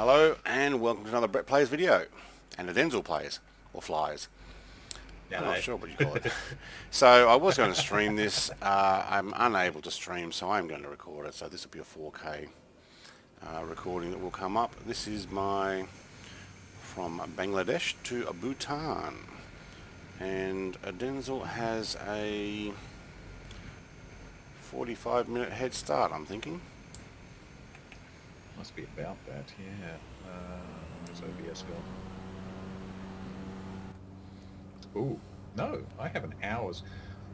Hello and welcome to another Brett Plays video, and a Denzel Plays, or Flies. I'm not sure what you call it. So I was going to stream this, I'm unable to stream, so I'm going to record it, so this will be a 4K recording that will come up. This is my, from Bangladesh to Bhutan, and Denzel has a 45-minute head start, I'm thinking. Must be about that, yeah. Where's OBS gone? Ooh, no, I have an hour's...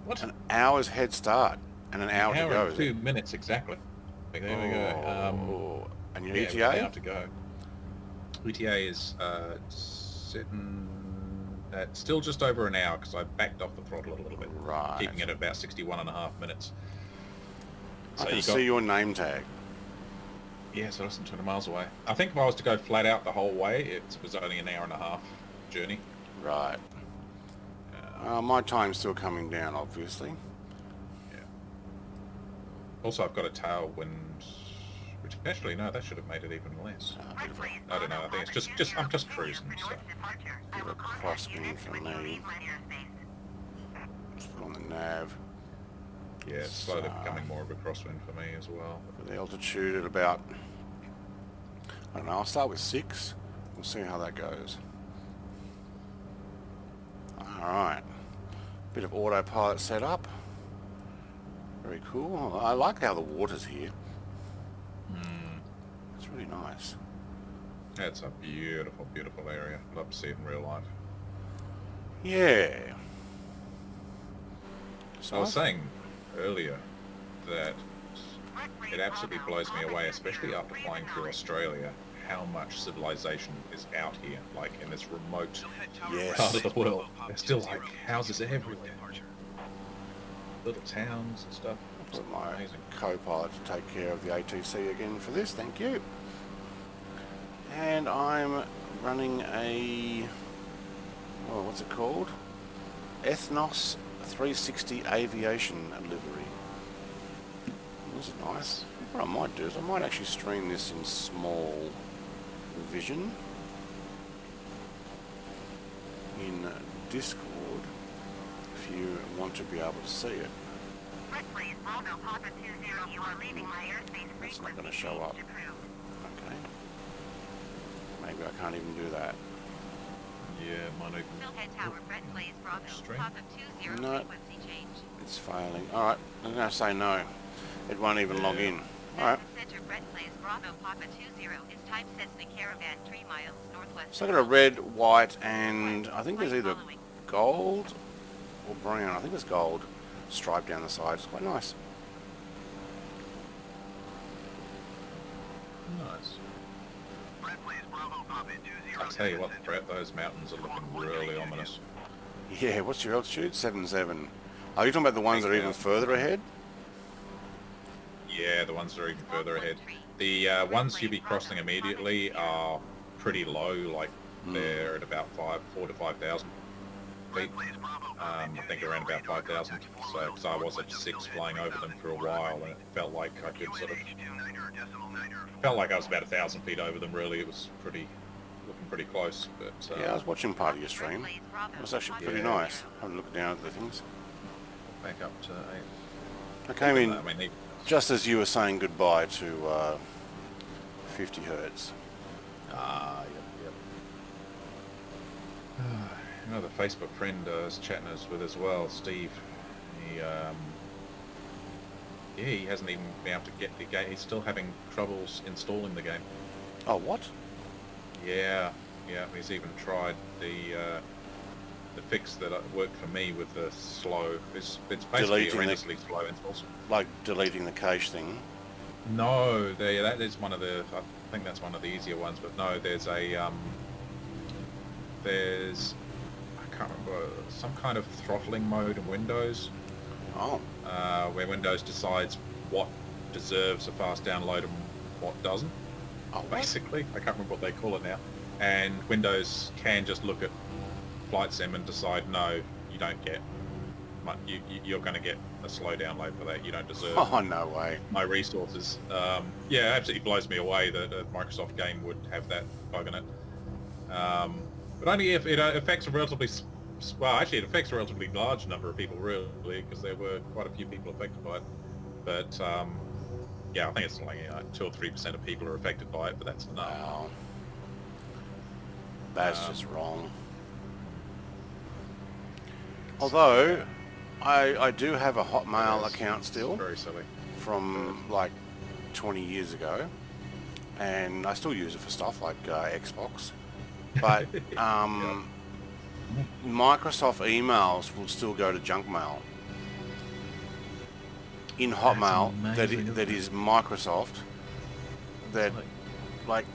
What? An hour's head start, and an hour to go. And 2 minutes, exactly. There we go. And your yeah, ETA? An hour to go. ETA is sitting at still just over an hour, because I backed off the throttle a little bit. Right. Keeping it at about 61.5 minutes. I can see your name tag. Yeah, so less than 200 miles away. I think if I was to go flat out the whole way, it was only an hour and a half journey. Right. My time's still coming down, obviously. Yeah. Also, I've got a tailwind, which actually, no, that should have made it even less. I don't know. I think it's I'm just cruising. So. Bit of a crosswind for me. Just put on the nav. Yeah, it's slowly becoming more of a crosswind for me as well. The altitude at about, I don't know, I'll start with 6. We'll see how that goes. Alright. Bit of autopilot set up. Very cool. I like how the water's here. It's really nice. It's a beautiful, beautiful area. I'd love to see it in real life. Yeah. So I was saying earlier that it absolutely blows me away, especially after flying through Australia, how much civilization is out here, like in this remote part of the world. There's still like houses everywhere, little towns and stuff. I'll put my co-pilot to take care of the HTC again for this, thank you. And I'm running a, oh, what's it called? Ethnos 360 Aviation livery. This is nice. What I might do is I might actually stream this in small vision in Discord if you want to be able to see it. It's not going to show up. Okay. Maybe I can't even do that. Yeah, mine No, it's failing. Alright, I'm going to say no. It won't even log in. Alright. So I've got a red, white, and I think there's either gold or brown. I think it's gold striped down the side. It's quite nice. Nice. I tell you what, Brett, those mountains are looking really ominous. Yeah, what's your altitude? 7.7. Are you talking about the ones that are even further ahead? Yeah, the ones that are even further ahead. The ones you'll be crossing immediately are pretty low, like they're at about 4 to 5,000 feet. I think around about 5,000. So, because I was at 6 flying over them for a while, and it felt like I could sort of, felt like I was about 1,000 feet over them. Really, it was looking pretty close. But yeah, I was watching part of your stream. It was actually pretty nice. Having a look down at the things. Back up to 8. I came in just as you were saying goodbye to 50 hertz. Yep. Another Facebook friend I was chatting with as well, Steve. He hasn't even been able to get the game. He's still having troubles installing the game. Oh, what? Yeah. He's even tried the fix that worked for me with the slow. It's basically horrendously slow installs. Like deleting the cache thing. No, that is one of the. I think that's one of the easier ones. But no, there's a I can't remember, some kind of throttling mode in Windows. Oh. Where Windows decides what deserves a fast download and what doesn't. Oh, basically, I can't remember what they call it now. And Windows can just look at Flight Sim and decide, no, you don't get you're going to get a slow download for that. You don't deserve. Oh, no way. My resources. Yeah, absolutely blows me away that a Microsoft game would have that bug in it. But only if it affects a relatively well, actually, it affects a relatively large number of people, really, because there were quite a few people affected by it. But yeah, I think it's like 2 or 3% of people are affected by it, but that's enough. Wow. That's just wrong. Although, I do have a Hotmail account still. Very silly. From like 20 years ago, and I still use it for stuff like Xbox. But Microsoft emails will still go to junk mail. In Hotmail, that is Microsoft. That, like,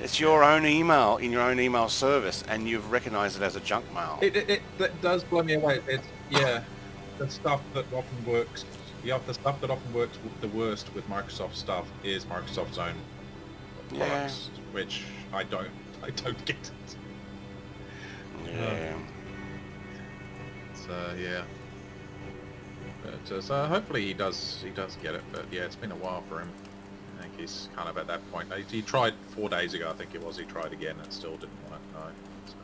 it's your own email in your own email service, and you've recognised it as a junk mail. That does blow me away. Yeah, the stuff that often works. Yeah, the stuff that often works the worst with Microsoft stuff is Microsoft's own products, which I don't get it. Yeah. So yeah. But so hopefully he does get it. But yeah, it's been a while for him. I think he's kind of at that point. He tried 4 days ago, I think it was. He tried again and still didn't want it. No. So,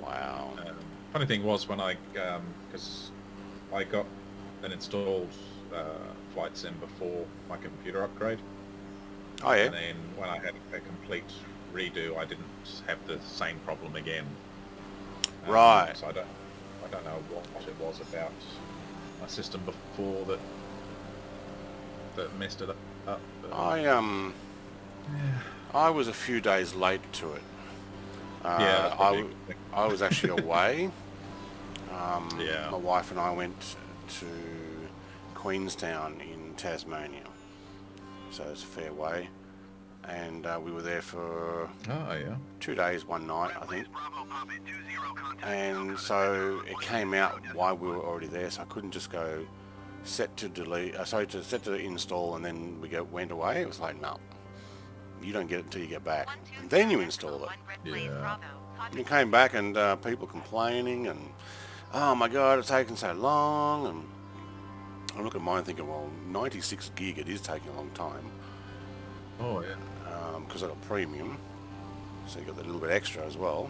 Wow. Funny thing was when because I got an installed flight sim before my computer upgrade. Oh yeah. And then when I had a complete redo, I didn't have the same problem again. Right. So I don't know what it was about my system before that messed it up. But, I was a few days late to it. Yeah, I was actually away. Yeah. My wife and I went to Queenstown in Tasmania, so it's a fair way, and we were there for 2 days, 1 night, I think. And so it came out while we were already there, so I couldn't just go set to delete, set to install, and then went away. It was like, no, you don't get it until you get back, and then you install it. Yeah. You came back and people complaining and, oh my god, it's taking so long, and I look at mine thinking, well, 96 gig, it is taking a long time. Oh yeah. Because I got premium, so you got the little bit extra as well.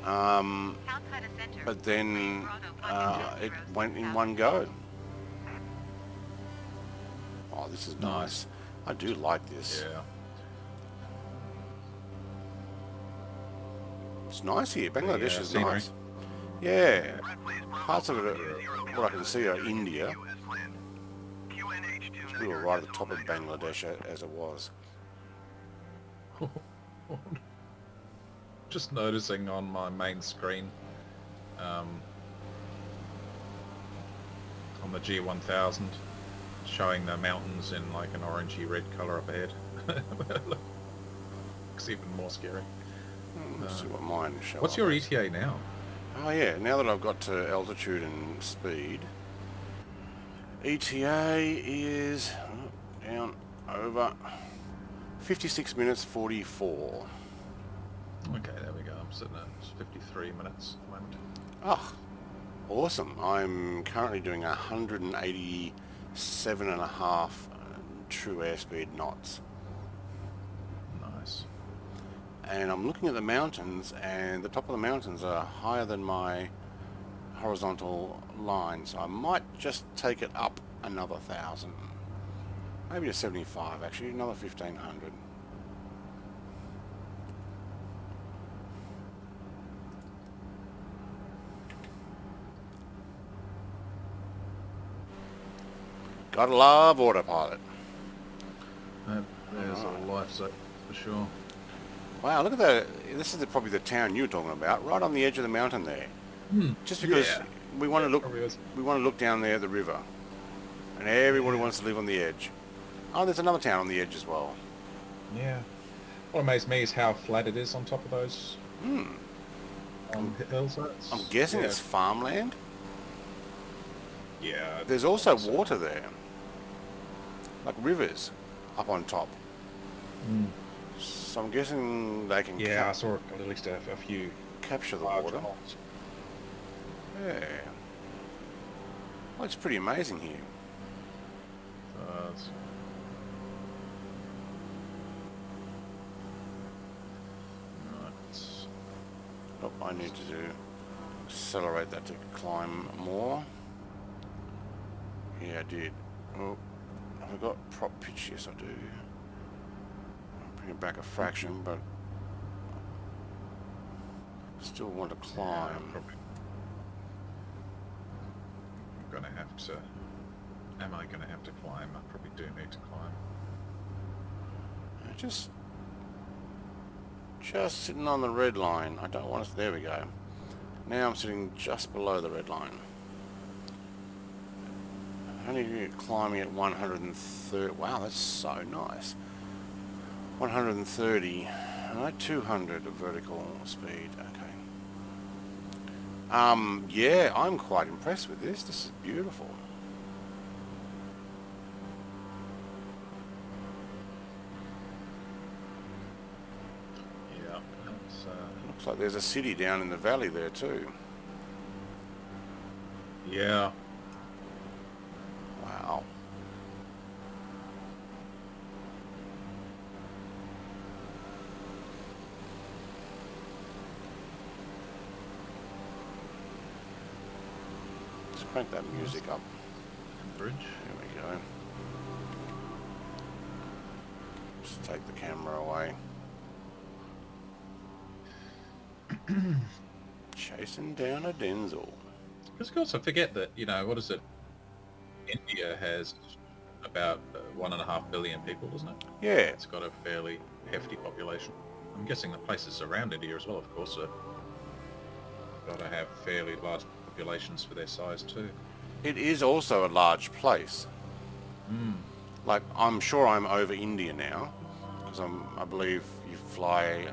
But then it went in one go. Oh, this is nice. I do like this. Yeah. It's nice here. Bangladesh is scenery. nice. Yeah. Parts of it, what I can see, are India. We were right at the top of Bangladesh as it was. Just noticing on my main screen, on the G1000, showing the mountains in like an orangey red colour up ahead. Looks even more scary. Let's see what mine shows. What's your ETA now? Oh yeah, now that I've got to altitude and speed, ETA is down over 56 minutes 44. Okay, there we go. I'm sitting at 53 minutes at the moment. Oh, awesome. I'm currently doing 187.5 true airspeed knots. Nice. And I'm looking at the mountains, and the top of the mountains are higher than my horizontal line, so I might just take it up another 1,000. Maybe to 75, actually, another 1,500. Gotta love autopilot. There's a life set for sure. Wow, look at that. This is probably the town you were talking about, right on the edge of the mountain there. Just because we want to look down there at the river, and everybody wants to live on the edge. Oh, there's another town on the edge as well. Yeah. What amazed me is how flat it is on top of those hills. I'm guessing it's farmland. Yeah. There's also water there, like rivers, up on top. So I'm guessing they can I saw at least a few capture the water. Yeah. Well, it's pretty amazing here. Oh, I need to accelerate that to climb more. Yeah, I did. Oh, have I got prop pitch? Yes, I do. I'll bring it back a fraction, but still want to climb. Yeah, I'm gonna have to. Am I gonna have to climb? I probably do need to climb. Just sitting on the red line. I don't want to. There we go. Now I'm sitting just below the red line. Only climbing at 130. Wow, that's so nice. 130. 200 of vertical speed. Okay. Yeah, I'm quite impressed with this. This is beautiful. Yeah, looks like there's a city down in the valley there too. Yeah. Wow. Let's crank that music up. Bridge. There we go. Just take the camera away. Chasing down a Denzel. Because you also forget that, you know, what is it? India has about 1.5 billion people, doesn't it? Yeah. It's got a fairly hefty population. I'm guessing the places around India as well, of course, are got to have fairly large populations for their size too. It is also a large place. Like, I'm sure I'm over India now, because I believe you fly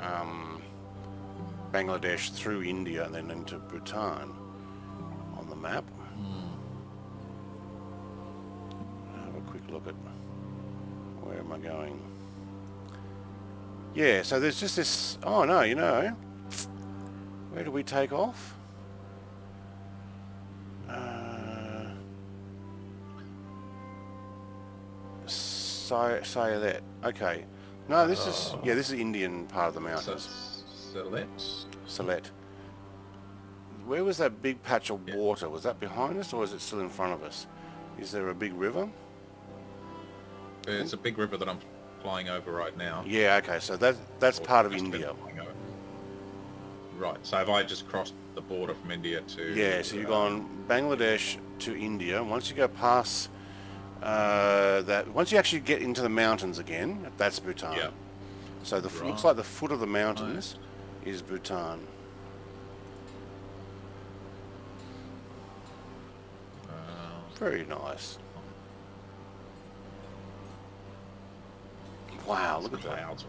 Bangladesh through India and then into Bhutan on the map. Have a quick look at where am I going. Yeah, so there's just this. Oh no, you know, where do we take off? Sylhet. Okay. No, this is this is the Indian part of the mountains. Sylhet. Where was that big patch of water? Was that behind us or is it still in front of us? Is there a big river? There's a big river that I'm flying over right now. Yeah, okay, so that's part of India. Right, so have I just crossed the border from India to... Yeah, so you've gone Bangladesh to India. Once you go past once you actually get into the mountains again, that's Bhutan. Yeah. So looks like the foot of the mountains is Bhutan. Very nice. Wow, look at that.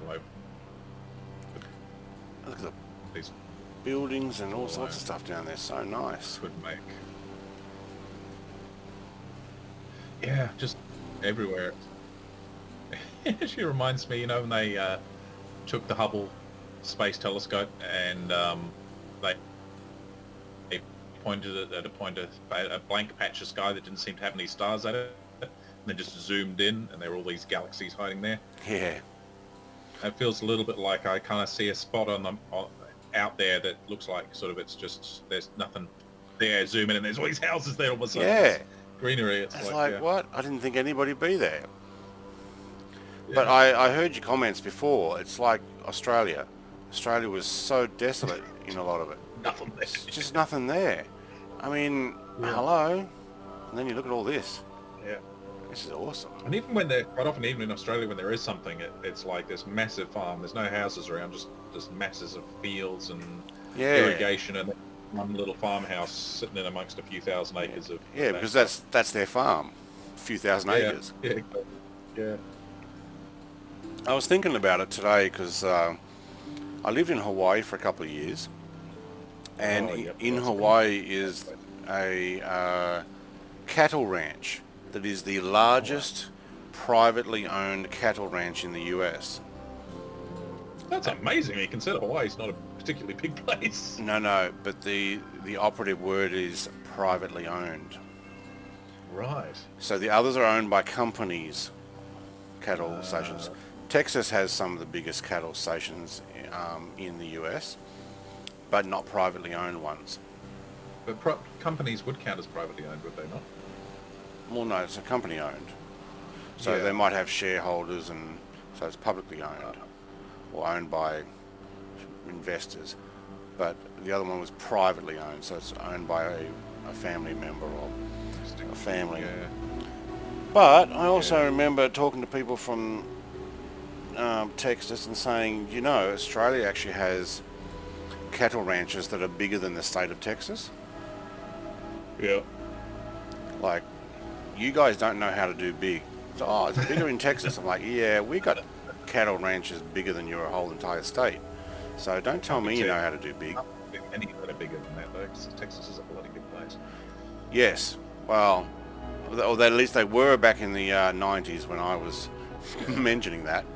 Look at these buildings and all sorts of stuff down there. So nice. Could make. Yeah, just everywhere. It actually reminds me, you know, when they took the Hubble Space Telescope and they pointed it at a blank patch of sky that didn't seem to have any stars at it, and then just zoomed in, and there were all these galaxies hiding there. Yeah. It feels a little bit like I kind of see a spot out there that looks like sort of it's just there's nothing there. Zoom in, and there's all these houses there all of a sudden. Yeah. Greenery. It's like what? I didn't think anybody'd be there. Yeah. But I heard your comments before. It's like Australia. Australia was so desolate in a lot of it. Nothing there. It's just nothing there. I mean, hello. And then you look at all this. Yeah. This is awesome. And even when they're quite often, even in Australia, when there is something, it's like this massive farm. There's no houses around, just masses of fields and irrigation and one little farmhouse sitting in amongst a few thousand acres of. Yeah, because that's their farm, a few thousand acres. Yeah. Yeah. I was thinking about it today because I lived in Hawaii for a couple of years, and in Hawaii is a cattle ranch that is the largest privately owned cattle ranch in the US. That's amazing. You consider Hawaii's not a particularly big place. No, but the operative word is privately owned. Right. So the others are owned by companies, cattle stations. Texas has some of the biggest cattle stations in the US, but not privately owned ones. But companies would count as privately owned, would they not? Well, no, it's a company owned. So they might have shareholders, and so it's publicly owned or owned by investors. But the other one was privately owned, so it's owned by a family member or a family. Yeah. But I also remember talking to people from Texas and saying, you know, Australia actually has cattle ranches that are bigger than the state of Texas. Yeah. Like, you guys don't know how to do big. So, oh, it's bigger in Texas. I'm like, yeah, we got cattle ranches bigger than your whole entire state. So don't tell me you know how to do big. Any that are bigger than that, though, because Texas is a bloody big place. Yes. Well, or at least they were back in the 90s when I was mentioning that.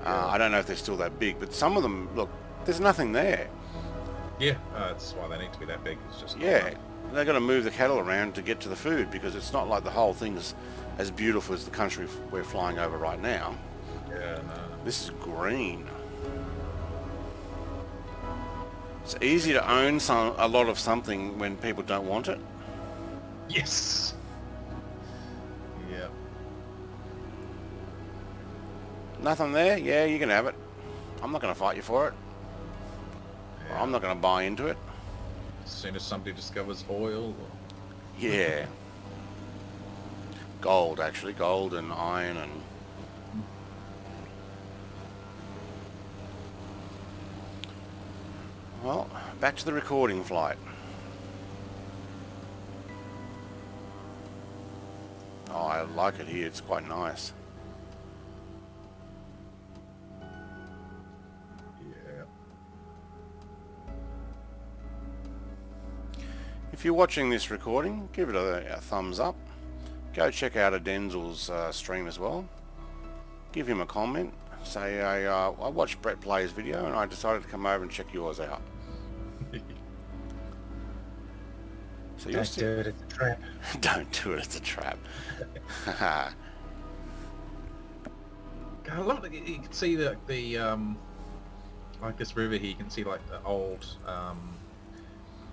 I don't know if they're still that big, but some of them, look, there's nothing there. Yeah, that's why they need to be that big. It's just they've got to move the cattle around to get to the food, because it's not like the whole thing's as beautiful as the country we're flying over right now. Yeah, no. This is green. It's easy to own a lot of something when people don't want it. Yes. Yeah. Nothing there? Yeah, you can have it. I'm not going to fight you for it. Yeah. I'm not going to buy into it. As soon as somebody discovers oil. Yeah. Gold, actually. Gold and iron and... Well, back to the recording flight. Oh, I like it here. It's quite nice. Yeah. If you're watching this recording, give it a thumbs up. Go check out Adenzel's stream as well. Give him a comment. Say, I watched Brett Play's video and I decided to come over and check yours out. So Don't do it, it's a trap. Don't do it, it's a trap. I love it. You can see the like this river here. You can see like the old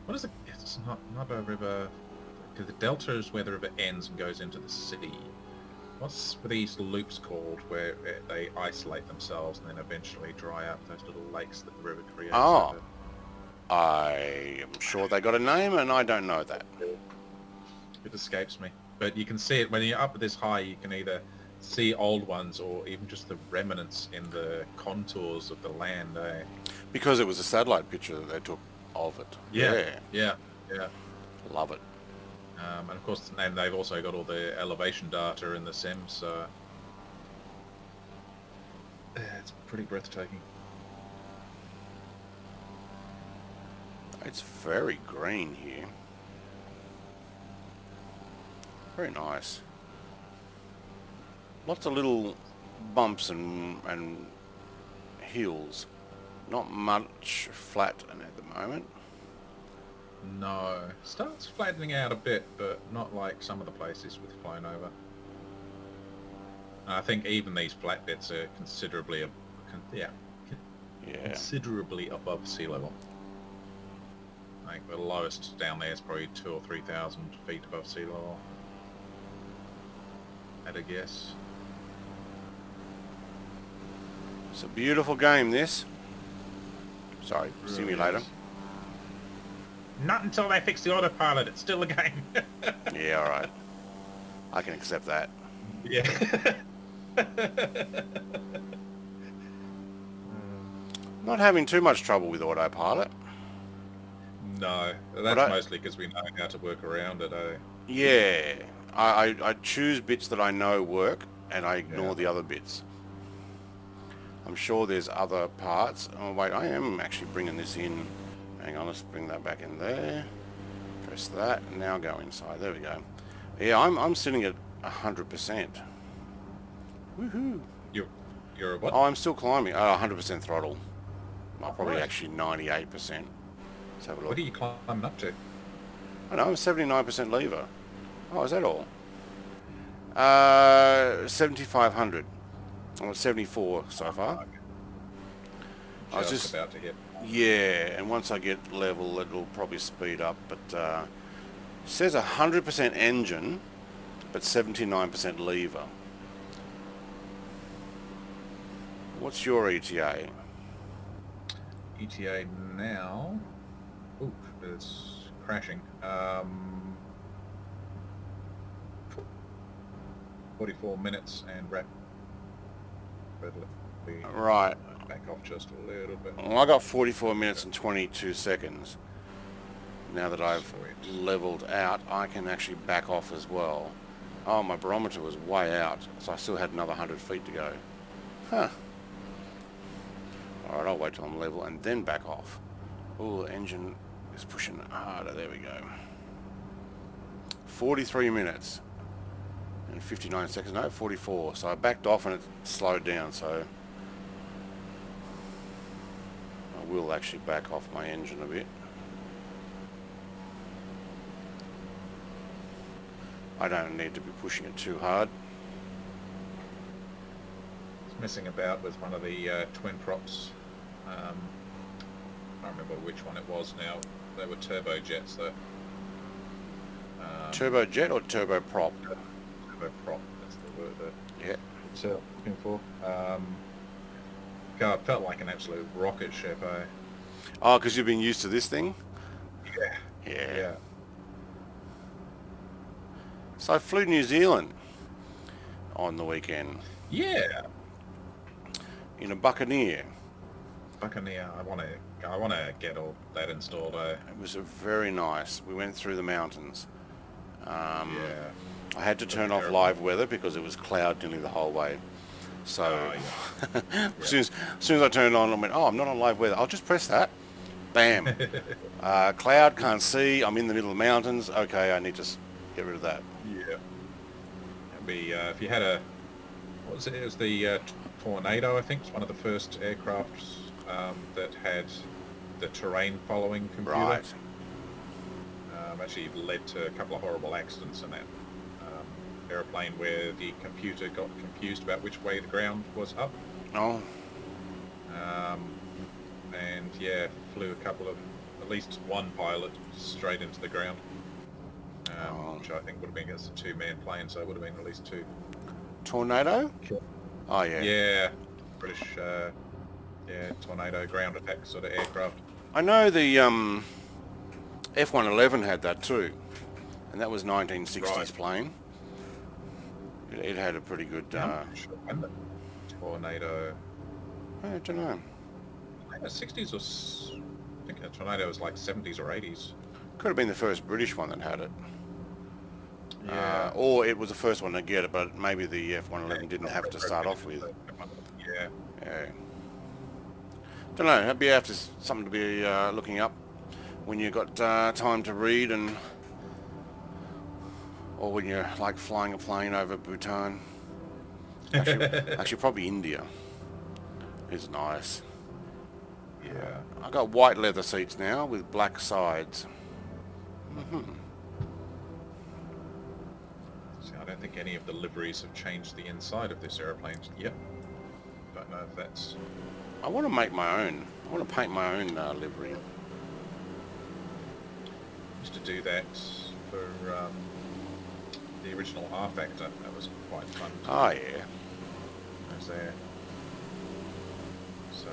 what is it? It's not a river. Because the delta is where the river ends and goes into the sea. What's these loops called, where they isolate themselves and then eventually dry up, those little lakes that the river creates? Oh, I am sure they got a name and I don't know that. It escapes me. But you can see it when you're up this high. You can either see old ones or even just the remnants in the contours of the land. Because it was a satellite picture that they took of it. Yeah. Love it. And of course, and they've also got all the elevation data in the Sims, so yeah, it's pretty breathtaking. It's very green here. Very nice. Lots of little bumps and hills. Not much flat at the moment. No, starts flattening out a bit, but not like some of the places we've flown over. I think even these flat bits are considerably, considerably above sea level. I think the lowest down there is probably 2,000 or 3,000 feet above sea level. At a guess. It's a beautiful game, this. Sorry, Really simulator. is. Not until they fix the autopilot, it's still a game. Yeah, alright. I can accept that. Yeah. Not having too much trouble with autopilot. No, that's mostly because we know how to work around it, Yeah. I choose bits that I know work and I ignore the other bits. I'm sure there's other parts. Oh wait, I am actually bringing this in. Hang on, let's bring that back in there. Press that, and now go inside. There we go. Yeah, I'm sitting at 100%. Woohoo! You're what? Oh, I'm still climbing. Oh, 100% throttle. Well, probably actually 98%. Let's have a look. What are you climbing up to? I know, I'm 79% lever. Oh, is that all? 7,500. I'm at 74 so far. Okay. I was just about to hit. Yeah, and once I get level, it'll probably speed up. But it says 100% engine, but 79% lever. What's your ETA? ETA now. Ooh, it's crashing. 44 minutes and rapidly. Right. Back off just a little bit. Well, I got 44 minutes and 22 seconds. Now that I've leveled out, I can actually back off as well. Oh, my barometer was way out, so I still had another 100 feet to go. Huh. Alright, I'll wait till I'm level and then back off. Oh, the engine is pushing harder. There we go. 43 minutes and 59 seconds. No, 44. So I backed off and it slowed down, so I will actually back off my engine a bit. I don't need to be pushing it too hard. It's messing about with one of the twin props. I can't remember which one it was now. They were turbojets though. Turbojet or turboprop? Turboprop, that's the word that Yeah. it's looking for. God, it felt like an absolute rocket ship, eh? Oh, because you've been used to this thing? Yeah. Yeah. So I flew New Zealand on the weekend Yeah. in a Buccaneer. Buccaneer, I want to get all that installed. It was very nice. We went through the mountains. Yeah. I had to turn off live weather because it was cloud nearly the whole way. So as soon as I turned on, I went, oh, I'm not on live weather. I'll just press that. Bam. Cloud, can't see. I'm in the middle of the mountains. Okay, I need to get rid of that. Yeah. It'd be if you had a, what was it? It was the Tornado, I think. It's one of the first aircrafts that had the terrain following computer. Right. Actually led to a couple of horrible accidents in that airplane where the computer got confused about which way the ground was up. Oh. And yeah, flew a couple of, at least one pilot straight into the ground. Which I think would have been against a two-man plane, so it would have been at least two. Tornado? Oh, yeah. Yeah, British, Tornado ground attack sort of aircraft. I know the F-111 had that too, and that was 1960s plane. It had a pretty good... Tornado... I don't know. I think the 60s was... I think a Tornado was like 70s or 80s. Could have been the first British one that had it. Yeah. Or it was the first one to get it, but maybe the F-111 didn't have to start off with. Yeah. Yeah. Don't know, that'd be after something to be looking up when you've got time to read, and or when you're like flying a plane over Bhutan. Actually probably India. It's nice. Yeah. I got white leather seats now with black sides. See, I don't think any of the liveries have changed the inside of this aeroplane yet. Don't know if that's... I want to make my own. I want to paint my own livery. Used to do that for the original R Factor. That was quite fun. Oh yeah. I was there. So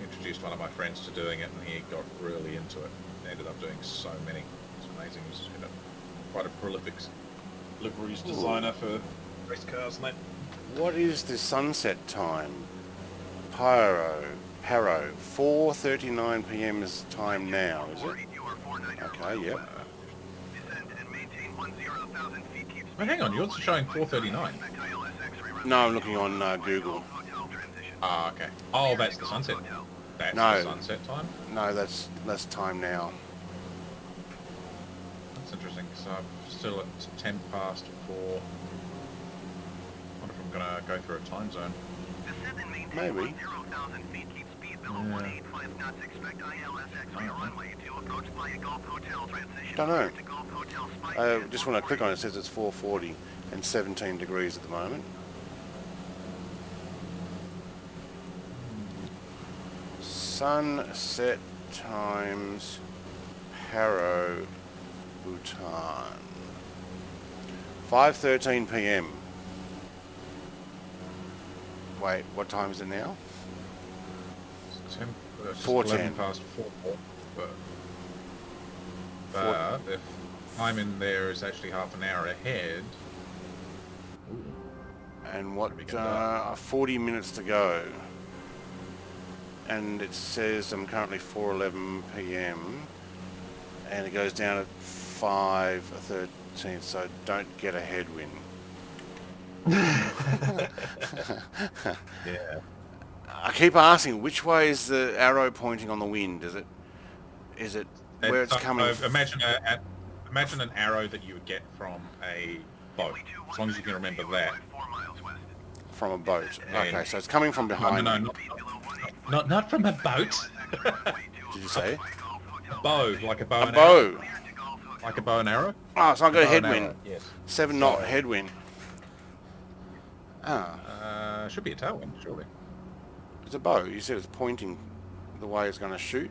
introduced one of my friends to doing it, and he got really into it. He ended up doing so many. It's amazing. He's quite a prolific liveries designer for race cars and that. What is the sunset time? Paro, 4:39 p.m. is time now, is it? Okay, yep. Oh, hang on, yours is showing 4:39. No, I'm looking on Google. Ah, okay. Oh, that's the sunset. That's the sunset time? No, that's time now. That's interesting. So I'm still at 10 past 4. I wonder if I'm going to go through a time zone. Maybe. Don't know. Just when I click on it, it says it's 4:40 and 17 degrees at the moment. Sunset times Paro Bhutan. 5:13 p.m. Wait, what time is it now? 4:10 past 4. But if I'm in there is actually half an hour ahead. And what? 40 minutes to go. And it says I'm currently 4:11 p.m. and it goes down at 5:13. So don't get a headwind. Yeah. I keep asking, which way is the arrow pointing on the wind? Is it where it's coming? Imagine an arrow that you would get from a boat. As long as you can remember that. From a boat. Okay, so it's coming from behind. No, not from a boat. Did you say? A bow, like a bow. A bow. Arrow. Like a bow and arrow. Oh, so I've got a headwind. Yes. 7 knot headwind. Should be a tailwind, surely. It's a bow. You said it's pointing the way it's going to shoot.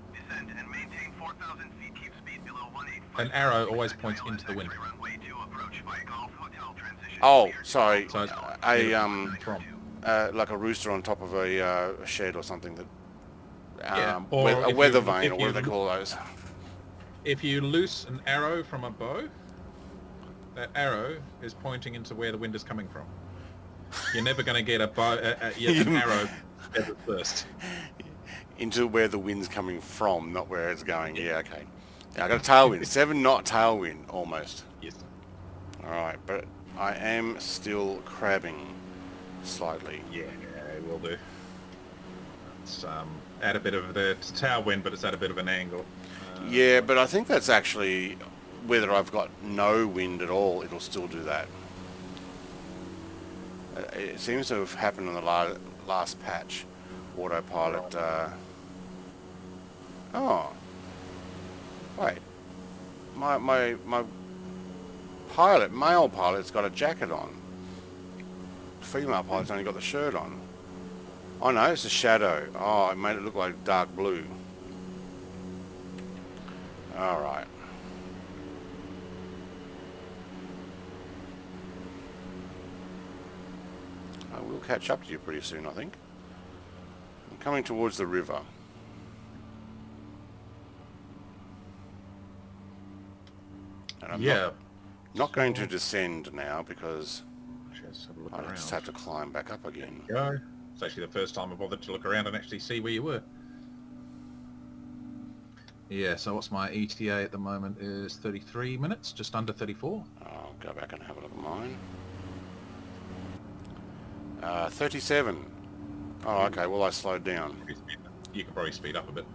An arrow always points into the wind. Oh, sorry. So like a rooster on top of a shed or something that. Or a weather vane, or what do they call those? If you loose an arrow from a bow, that arrow is pointing into where the wind is coming from. You're never going to get an arrow feather first. Into where the wind's coming from, not where it's going. Yeah, okay. Yeah, I got a tailwind. 7 knot tailwind, almost. Yes. Alright, but I am still crabbing slightly. Yeah, it will do. It's at a bit of the tailwind, but it's at a bit of an angle. Yeah, but I think that's actually, whether I've got no wind at all, it'll still do that. It seems to have happened on the last patch. Autopilot. Oh. Wait. My pilot, male pilot's got a jacket on. Female pilot's only got the shirt on. Oh no, it's a shadow. Oh, it made it look like dark blue. Alright. I will catch up to you pretty soon, I think. I'm coming towards the river. And I'm not going to descend now because I just have to climb back up again. Go. It's actually the first time I bothered to look around and actually see where you were. Yeah, so what's my ETA at the moment is 33 minutes, just under 34. I'll go back and have a look at mine. 37. Oh, okay, well I slowed down. You can probably speed up a bit.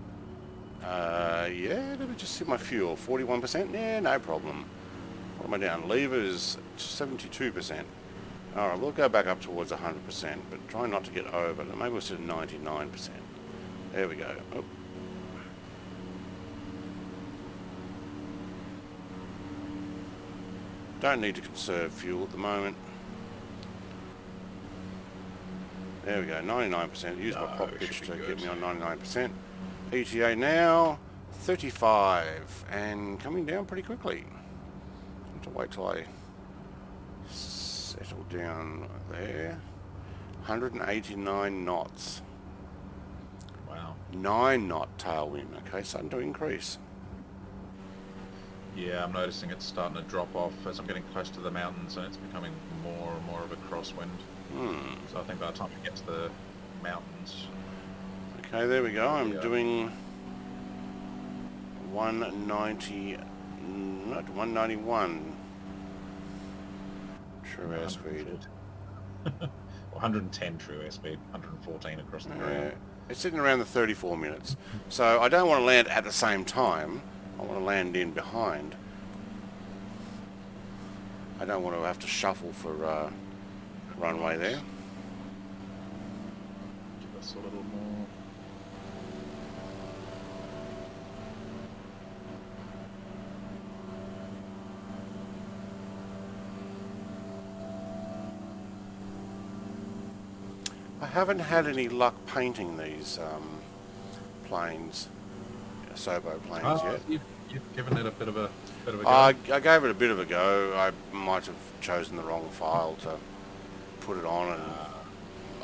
Yeah, let me just see my fuel. 41%? Yeah, no problem. What am I down? Levers, 72%. Alright, we'll go back up towards 100%, but try not to get over. Maybe we'll set 99%. There we go. Oh. Don't need to conserve fuel at the moment. There we go, 99%. Use my pop pitch to get me on 99%. ETA now, 35, and coming down pretty quickly. I have to wait till I settle down there. 189 knots. Wow. 9 knot tailwind. Okay, starting to increase. Yeah, I'm noticing it's starting to drop off as I'm getting close to the mountains, and it's becoming more and more of a crosswind. So I think by the time we get to the mountains... Okay, there we go. I'm doing 190, not 191 true airspeed. 110 true airspeed, 114 across the ground. It's sitting around the 34 minutes. So I don't want to land at the same time. I want to land in behind. I don't want to have to shuffle for runway there. Give us a little more. haven't had any luck painting these planes, Sobo planes yet. You've given it a bit of a go. I gave it a bit of a go. I might have chosen the wrong file to put it on, and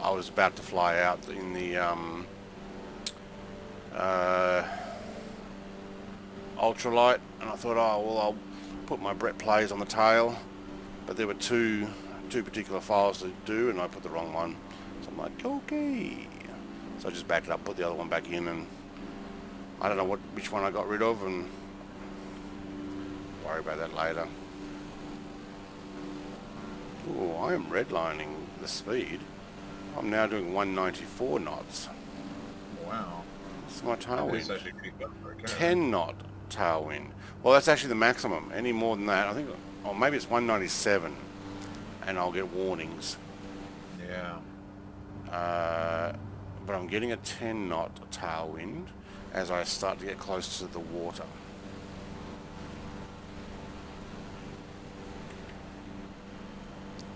I was about to fly out in the ultralight, and I thought, oh well, I'll put my Brett plays on the tail, but there were two particular files to do, and I put the wrong one. So I'm like, okay. So I just backed it up, put the other one back in, and I don't know which one I got rid of, and worry about that later. Ooh, I am redlining the speed. I'm now doing 194 knots. Wow. It's my tailwind. Actually pretty good for a caravan. 10 knot tailwind. Well, that's actually the maximum. Any more than that, I think, or maybe it's 197, and I'll get warnings. Yeah. But I'm getting a 10 knot tailwind as I start to get close to the water.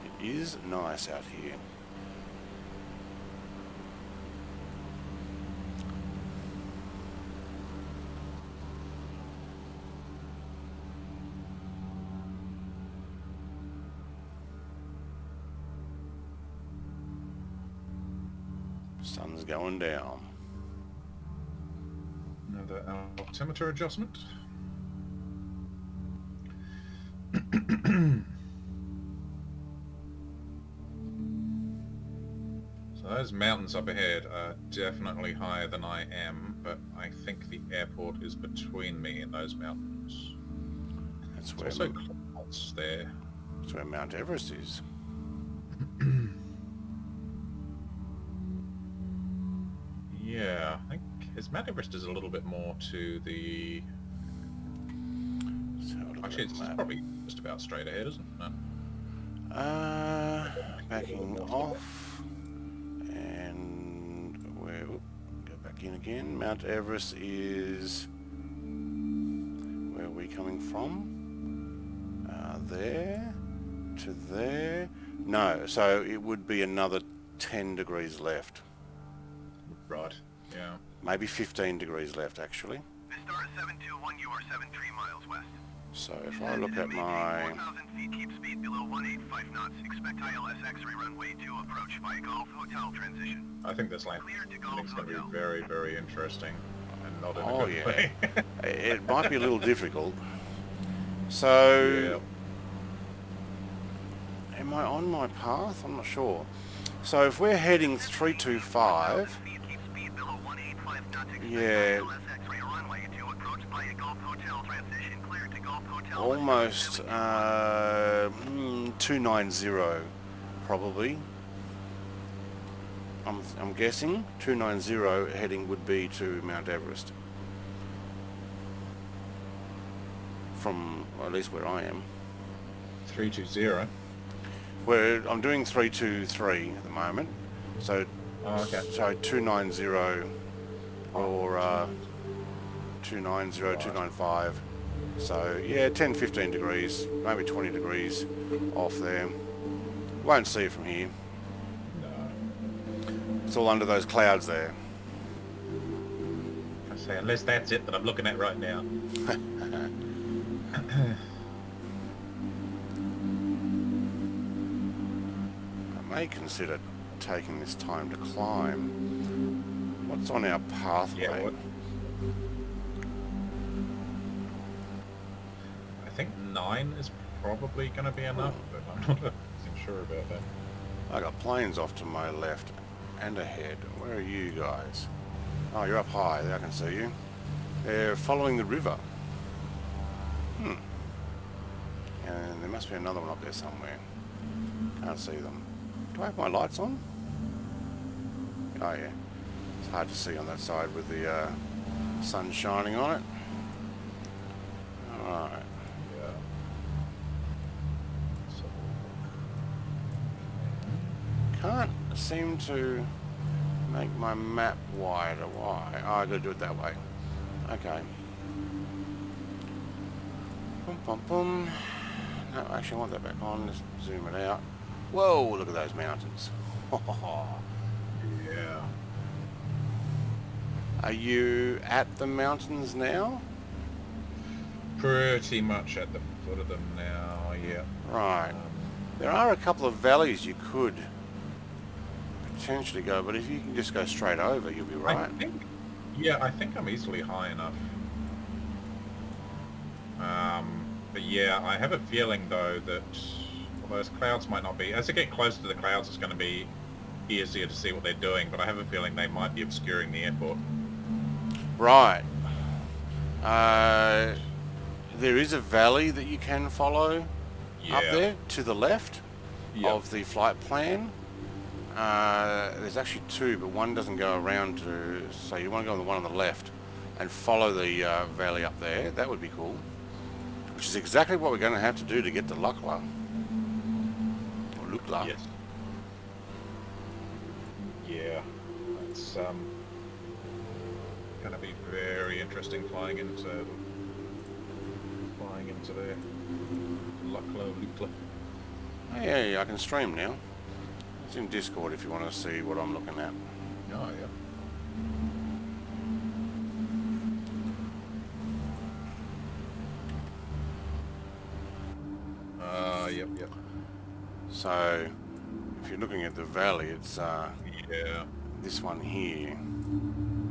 It is nice out here. Sun's going down. Another altimeter adjustment. So those mountains up ahead are definitely higher than I am, but I think the airport is between me and those mountains. That's There's where also clouds there. that's where Mount Everest is. Yeah, I think his Mount Everest is a little bit more to the... Actually, it's probably just about straight ahead, isn't it? Backing off, and we'll go back in again. Mount Everest is, where are we coming from? There to there. No, so it would be another 10 degrees left. Right, yeah. Maybe 15 degrees left, actually. Star 721, you are 73 miles west. So if I look at my... 4,000 feet, keep speed below 185 knots. Expect ILS X-ray runway 2 approach by Golf Hotel transition. I think this landing's going to be very, very interesting. And not in a Oh good yeah, way. it might be a little difficult. So, am I on my path? I'm not sure. So if we're heading 325, yeah, almost 290 probably. I'm guessing 290 heading would be to Mount Everest. From, or at least where I am. 320. Where I'm doing 323 at the moment. So, okay. So 290 or 290, 295. So yeah, 10, 15 degrees, maybe 20 degrees off there. Won't see it from here. No. It's all under those clouds there. I say, unless that's it that I'm looking at right now. I may consider taking this time to climb. What's on our pathway? Yeah, what? I think 9 is probably going to be enough, but I'm not sure about that. I got planes off to my left and ahead. Where are you guys? Oh, you're up high. There, I can see you. They're following the river. And there must be another one up there somewhere. Can't see them. Do I have my lights on? Oh yeah. It's hard to see on that side with the sun shining on it. Alright. Yeah. So, Can't seem to make my map wider. Why? Oh, I gotta do it that way. Okay. Boom, boom, boom. No, actually I want that back on. Let's zoom it out. Whoa, look at those mountains. Yeah. Are you at the mountains now? Pretty much at the foot of them now, yeah. Right. There are a couple of valleys you could potentially go, but if you can just go straight over, you'll be right. I think I'm easily high enough. But yeah, I have a feeling though that those clouds might not be. As I get closer to the clouds, it's going to be easier to see what they're doing, but I have a feeling they might be obscuring the airport. Right. There is a valley that you can follow up there to the left of the flight plan. There's actually two, but one doesn't go around to, so you want to go on the one on the left and follow the valley up there. That would be cool. Which is exactly what we're going to have to do to get to Lukla. Or Lukla. Yes. Yeah. It's going to be very interesting flying into there. Lukla. Yeah, I can stream now. It's in Discord if you want to see what I'm looking at. Oh, yeah. Yep. So, if you're looking at the valley, it's this one here. And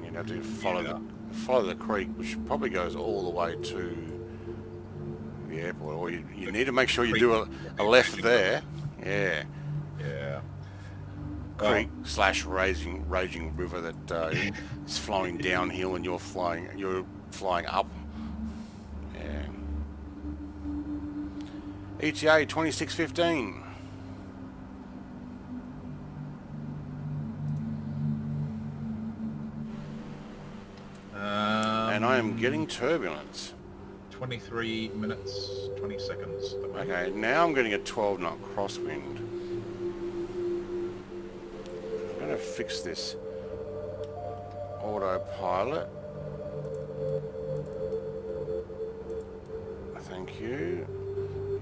you'd have to follow the creek, which probably goes all the way to the airport. Or you need to make sure you do a left there. Yeah. Yeah. Creek / raging river that is flowing downhill, and you're flying up. Yeah. ETA 2615. And I am getting turbulence. 23 minutes, 20 seconds. Okay, now I'm getting a 12 knot crosswind. I'm going to fix this autopilot. Thank you.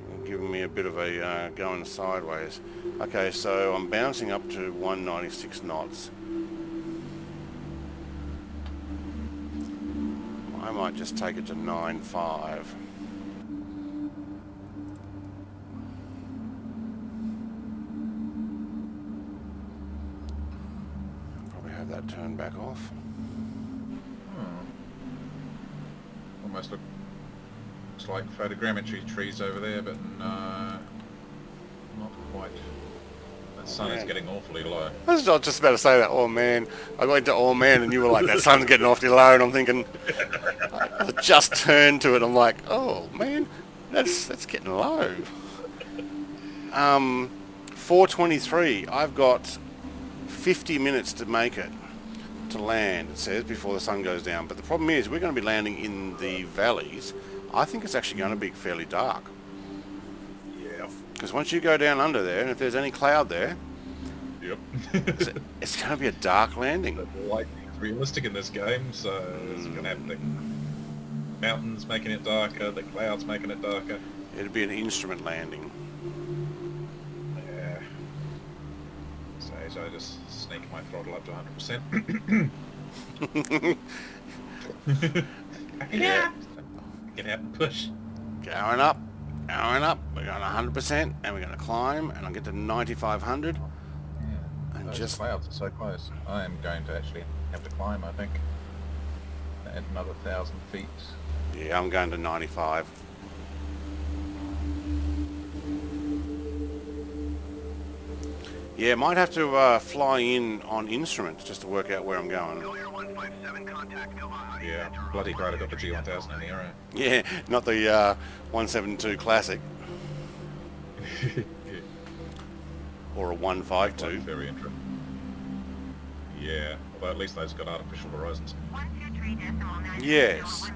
You're giving me a bit of a going sideways. Okay, so I'm bouncing up to 196 knots. I might just take it to 9.5. Probably have that turned back off. Almost looks like photogrammetry trees over there, but no, not quite. The sun is getting awfully low. I was just about to say that. Oh man, I went to oh man, and you were like, that sun's getting awfully low, and I'm thinking, I just turned to it. I'm like, oh man, that's getting low. 4:23. I've got 50 minutes to make it to land. It says before the sun goes down. But the problem is, we're going to be landing in the valleys. I think it's actually going to be fairly dark. Yeah. Because once you go down under there, and if there's any cloud there, Yep. it's going to be a dark landing. The lightning's realistic in this game, so it's going to have the mountains making it darker, the clouds making it darker. It'd be an instrument landing. Yeah. So I just sneak my throttle up to 100%. Yeah. Get out and push. Going up. We're going 100%, and we're going to climb, and I'll get to 9,500. And Those just clouds are so close. I am going to actually have to climb, I think. At another 1,000 feet. yeah, I'm going to 95. Yeah, might have to fly in on instruments just to work out where I'm going. Yeah, bloody great I got the G1000 in here, right? Yeah, not the 172 Classic. Or a 152. Very interesting. Yeah, although at least those got artificial horizons. Yes.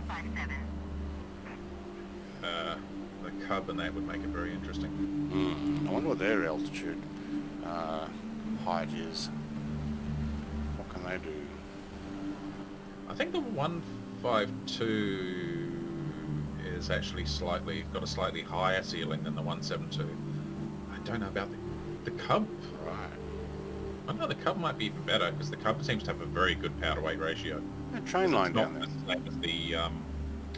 The Cub and that would make it very interesting. I wonder what their altitude height is. What can they do? I think the 152 is actually got a slightly higher ceiling than the 172. I don't know about the Cub. Right. I know the Cub might be even better because the Cub seems to have a very good power to weight ratio. A train line down there.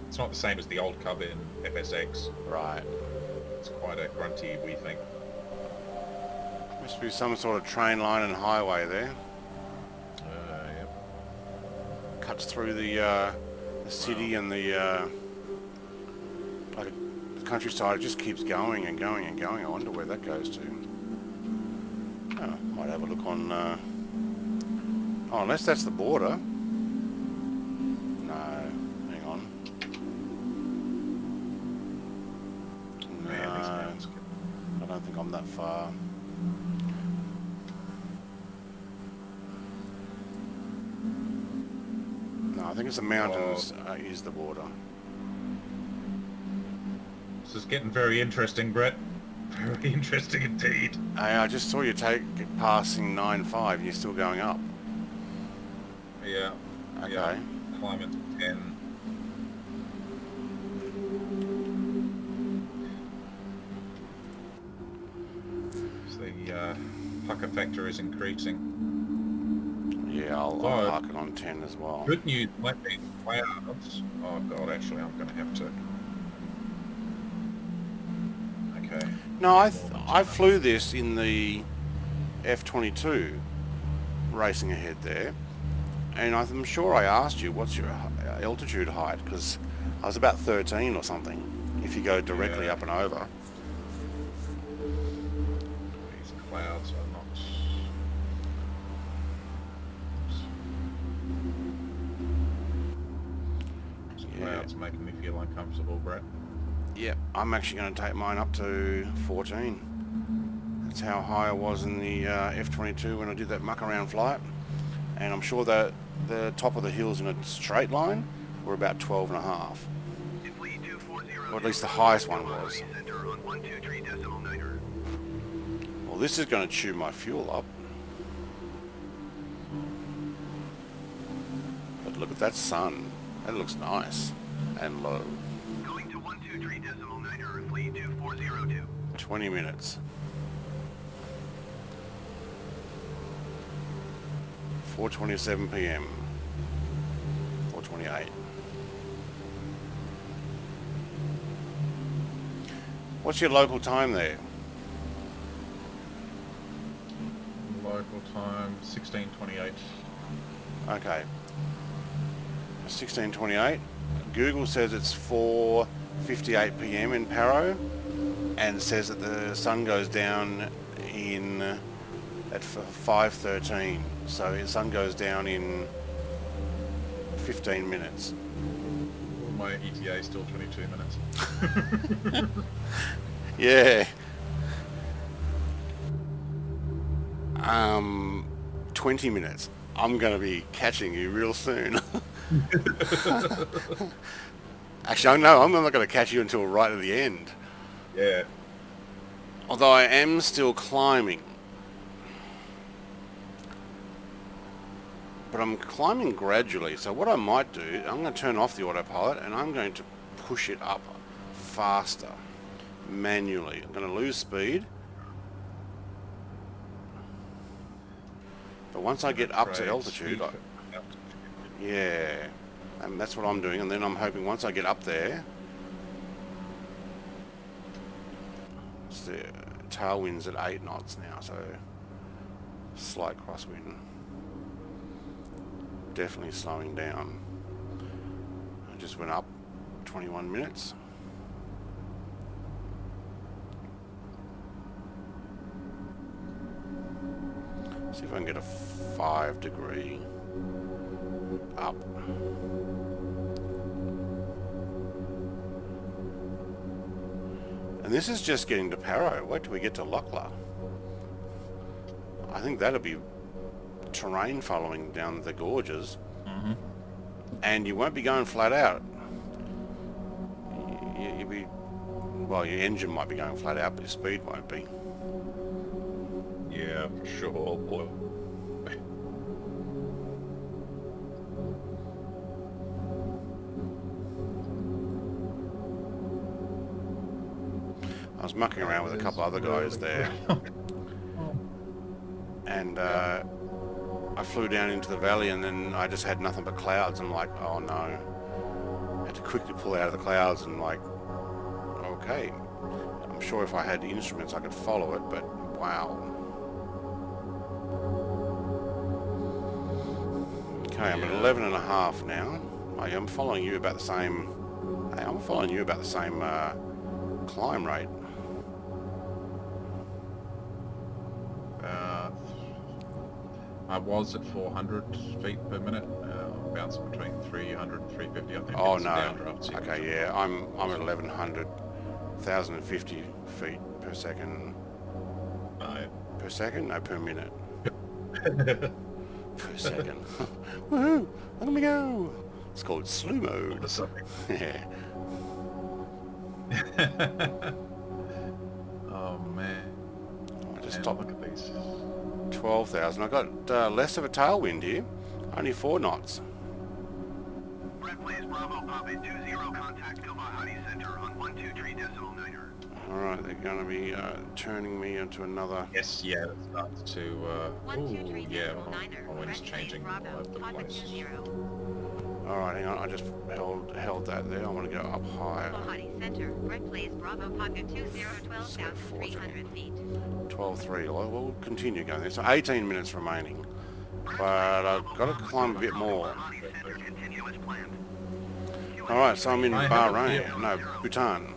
It's not the same as the old Cub in FSX. Right. It's quite a grunty wee thing. Must be some sort of train line and highway there. Yep. Cuts through the city and the countryside. It just keeps going and going and going. I wonder where that goes to. Oh, might have a look on... Oh, unless that's the border. No, hang on. No, I don't think I'm that far. No, I think it's the mountains is the border. This is getting very interesting, Brett. Very interesting indeed. Hey, I just saw you passing 9.5 and you're still going up. Yeah. Okay. Yeah. Climate 10. So the pucker factor is increasing. Yeah, I'll mark it on 10 as well. Good news might be clouds. Oh god, actually I'm going to have to... Okay. No, I flew this in the F-22 racing ahead there, and I'm sure I asked you what's your altitude height, because I was about 13 or something if you go directly up and over. These clouds are not... These clouds making me feel uncomfortable, Brett. Yeah, I'm actually going to take mine up to 14. That's how high I was in the F-22 when I did that muck around flight. And I'm sure that the top of the hills in a straight line were about 12.5. Or at least the highest one was. Well, this is going to chew my fuel up. But look at that sun. That looks nice and low. 20 minutes. 4:27 p.m. 4:28. What's your local time there? Local time 16:28. Okay. 16:28. Google says it's 4:58 p.m. in Paro, and says that the sun goes down at 5:13. So the sun goes down in 15 minutes. Well, my ETA is still 22 minutes. Yeah. 20 minutes. I'm going to be catching you real soon. Actually, no, I'm not going to catch you until right at the end. Yeah. Although I am still climbing. But I'm climbing gradually, so what I might do, I'm going to turn off the autopilot and I'm going to push it up faster, manually. I'm going to lose speed. But once I get up to altitude, yeah, and that's what I'm doing, and then I'm hoping once I get up there, it's the tailwind's at 8 knots now, so slight crosswind. Definitely slowing down. I just went up 21 minutes. See if I can get a 5-degree up. And this is just getting to Paro. Wait till we get to Lachlan. I think that'll be terrain following down the gorges. Mm-hmm. And you won't be going flat out. You'll be, well, your engine might be going flat out, but your speed won't be. Yeah, for sure, boy. I was mucking around with a couple other guys there. And I flew down into the valley, and then I just had nothing but clouds. I'm like, oh no. Had to quickly pull out of the clouds and like, okay. I'm sure if I had instruments I could follow it, but wow. Okay, I'm at 11.5 now. I'm following you about the same. Hey, I'm following you about the same climb rate. I was at 400 feet per minute, bouncing between 300 and 350. I think. Oh no. Okay, yeah, I'm at 1,050 feet per second. No. Per second? No, per minute. Per second. Woohoo! Look at me go! It's called slew mode. Yeah. Oh man. I just stopped. Look at these. 12,000. I got less of a tailwind here. Only 4 knots. Red Blaze Bravo Papa 20 contact Hobart Center on 123.9er. Alright, they're going to be turning me into another... Yes, yeah, it starts to... ooh, yeah, my wind's changing all over the place. Alright, hang on, I just held that there. I want to go up higher. Center, Red Blaze Bravo Papa 12,300 feet. 12.3. We'll continue going there. So 18 minutes remaining. But I've got to climb a bit more. Alright, so I'm in Bahrain. No, Bhutan.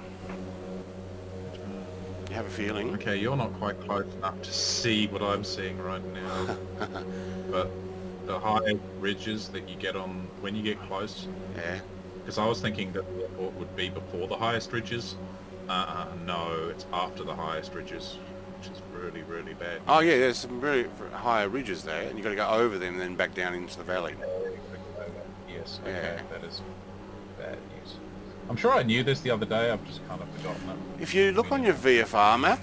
You have a feeling? Okay, you're not quite close enough to see what I'm seeing right now. But the high ridges that you get on when you get close. Yeah. Because I was thinking that the airport would be before the highest ridges. No, it's after the highest ridges, which is really, really bad. Oh yeah, there's some very higher ridges there, and you've got to go over them and then back down into the valley. Yes, Yeah. okay, that is bad news. I'm sure I knew this the other day, I've just kind of forgotten it. If you look on your VFR map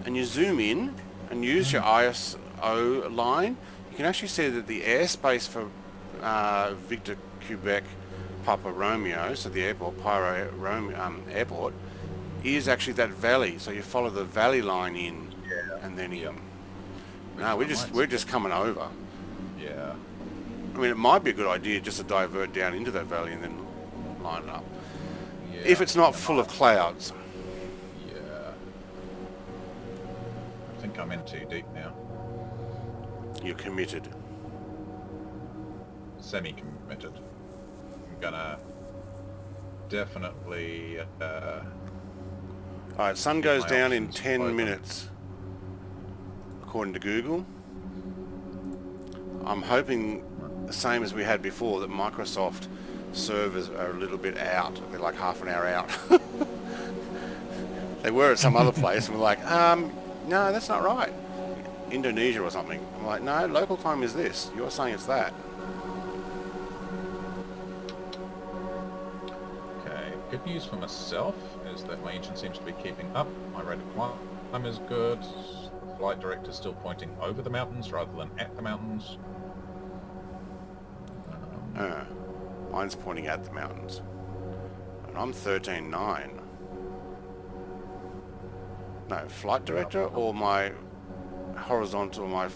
and you zoom in and use your ISO line, you can actually see that the airspace for Victor Quebec Papa Romeo, so the airport, Paro airport, is actually that valley. So you follow the valley line in, and then in. No, we're just coming over. Yeah. I mean, it might be a good idea just to divert down into that valley and then line it up. Yeah. If it's not full of clouds. Yeah. I think I'm in too deep now. You're committed. Semi-committed. I'm gonna definitely Alright, sun goes my down in options 10 open. minutes, according to Google. I'm hoping the same as we had before, that Microsoft servers are a little bit out. They're like half an hour out. They were at some other place, and we're like, no, that's not right. Indonesia or something. I'm like, no, local time is this. You're saying it's that. Okay, good news for myself is that my engine seems to be keeping up. My rate of climb is good. The flight director is still pointing over the mountains rather than at the mountains. Mine's pointing at the mountains. And I'm 13.9. No, flight director or my horizontal, my...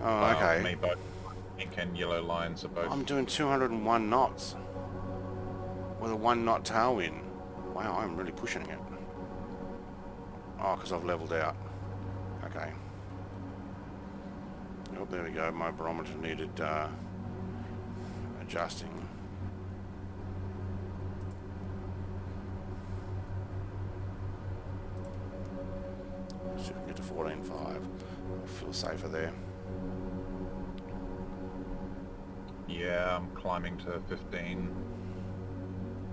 Oh, okay. Me both. Pink and yellow lines are both. I'm doing 201 knots with a 1 knot tailwind. Wow, I'm really pushing it. Oh, because I've leveled out. Okay. Oh, there we go. My barometer needed adjusting. See if we can get to 14.5. I feel safer there. Yeah, I'm climbing to 15.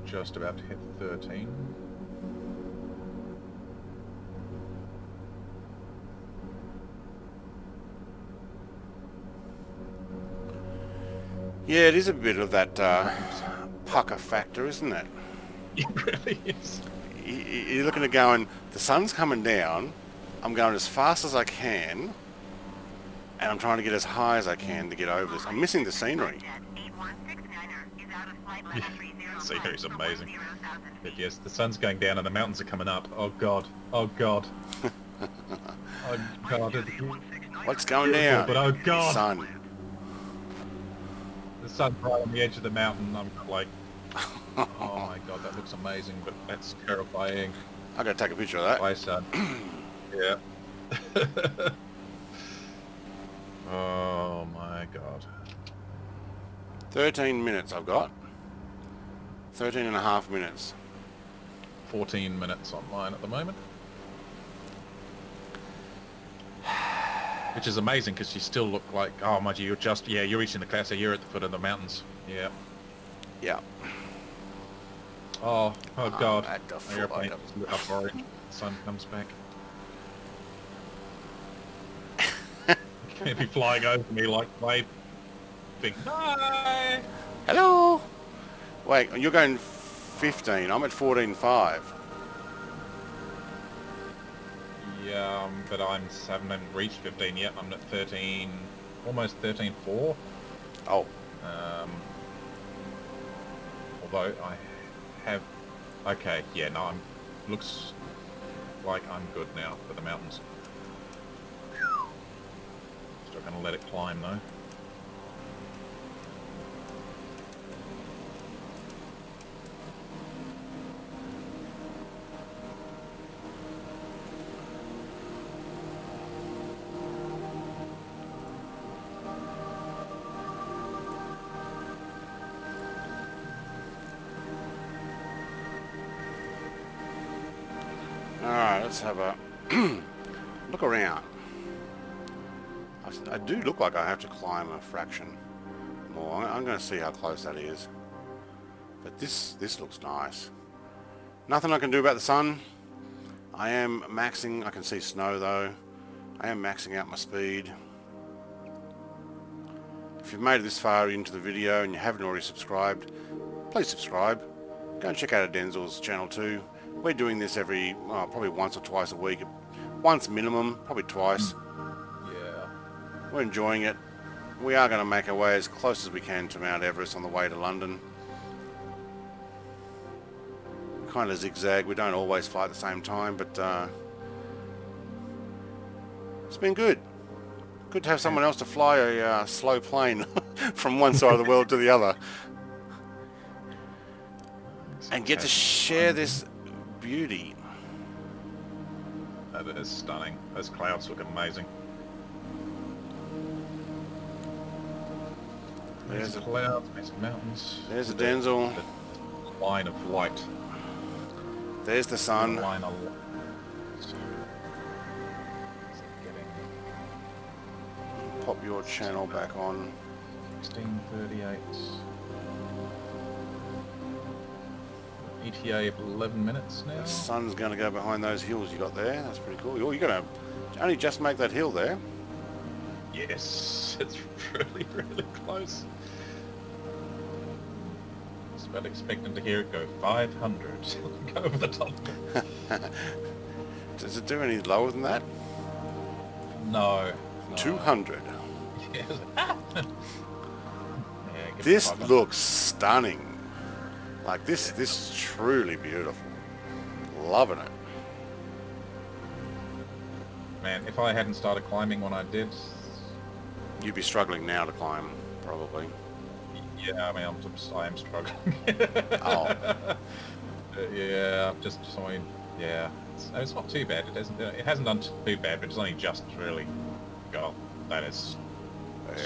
Just about to hit 13. Yeah, it is a bit of that pucker factor, isn't it? It really is. You're looking at going, the sun's coming down, I'm going as fast as I can, and I'm trying to get as high as I can to get over this. I'm missing the scenery. Scenery's amazing. But yes, the sun's going down and the mountains are coming up. Oh god. Oh god. Oh God! What's going down? But oh God! Sun. The sun's right on the edge of the mountain. I'm like, oh my God, that looks amazing, but that's terrifying. I gotta take a picture of that. Bye, son. Yeah. Oh my God. 13 minutes I've got. 13 and a half minutes. 14 minutes on mine at the moment. Which is amazing because you still look like, oh my God, you're just, yeah, you're reaching the clouds, so you're at the foot of the mountains. Yeah. Yeah. Oh God. At the My foot airplane of lit up orange. The sun comes back. Can't be flying over me like waving. Hi. Hello. Wait, you're going 15. I'm at 14.5. Yeah, but I haven't reached 15 yet. I'm at 13, almost 13.4. Oh. Although I have, okay, yeah, no, looks like I'm good now for the mountains. Still gonna let it climb though. Alright, let's have a look around. I do look like I have to climb a fraction more. I'm going to see how close that is. But this looks nice. Nothing I can do about the sun. I am maxing. I can see snow though. I am maxing out my speed. If you've made it this far into the video and you haven't already subscribed, please subscribe. Go and check out Denzel's channel too. We're doing this every, probably once or twice a week. Once minimum, probably twice. Yeah. We're enjoying it. We are going to make our way as close as we can to Mount Everest on the way to London. We kind of zigzag. We don't always fly at the same time, but it's been good. Good to have someone else to fly a slow plane from one side of the world to the other. And get to share this beauty. That is stunning. Those clouds look amazing. There's the clouds, there's the mountains. There's the Denzel. The line of light. There's the sun. The line of light. Pop your channel back on. 16:38. ETA of 11 minutes now. The sun's going to go behind those hills you got there. That's pretty cool. Oh, you're going to only just make that hill there. Yes, it's really, really close. I was about expecting to hear it go 500. Go over the top. Does it do any lower than that? No. 200. Yes. Yeah, This looks stunning. Like this is truly beautiful. Loving it. Man, if I hadn't started climbing when I did, You'd be struggling now to climb, probably. yeah, I mean, I am struggling. Oh. Yeah, yeah, it's not too bad. It hasn't done too bad, but it's only just really got. That is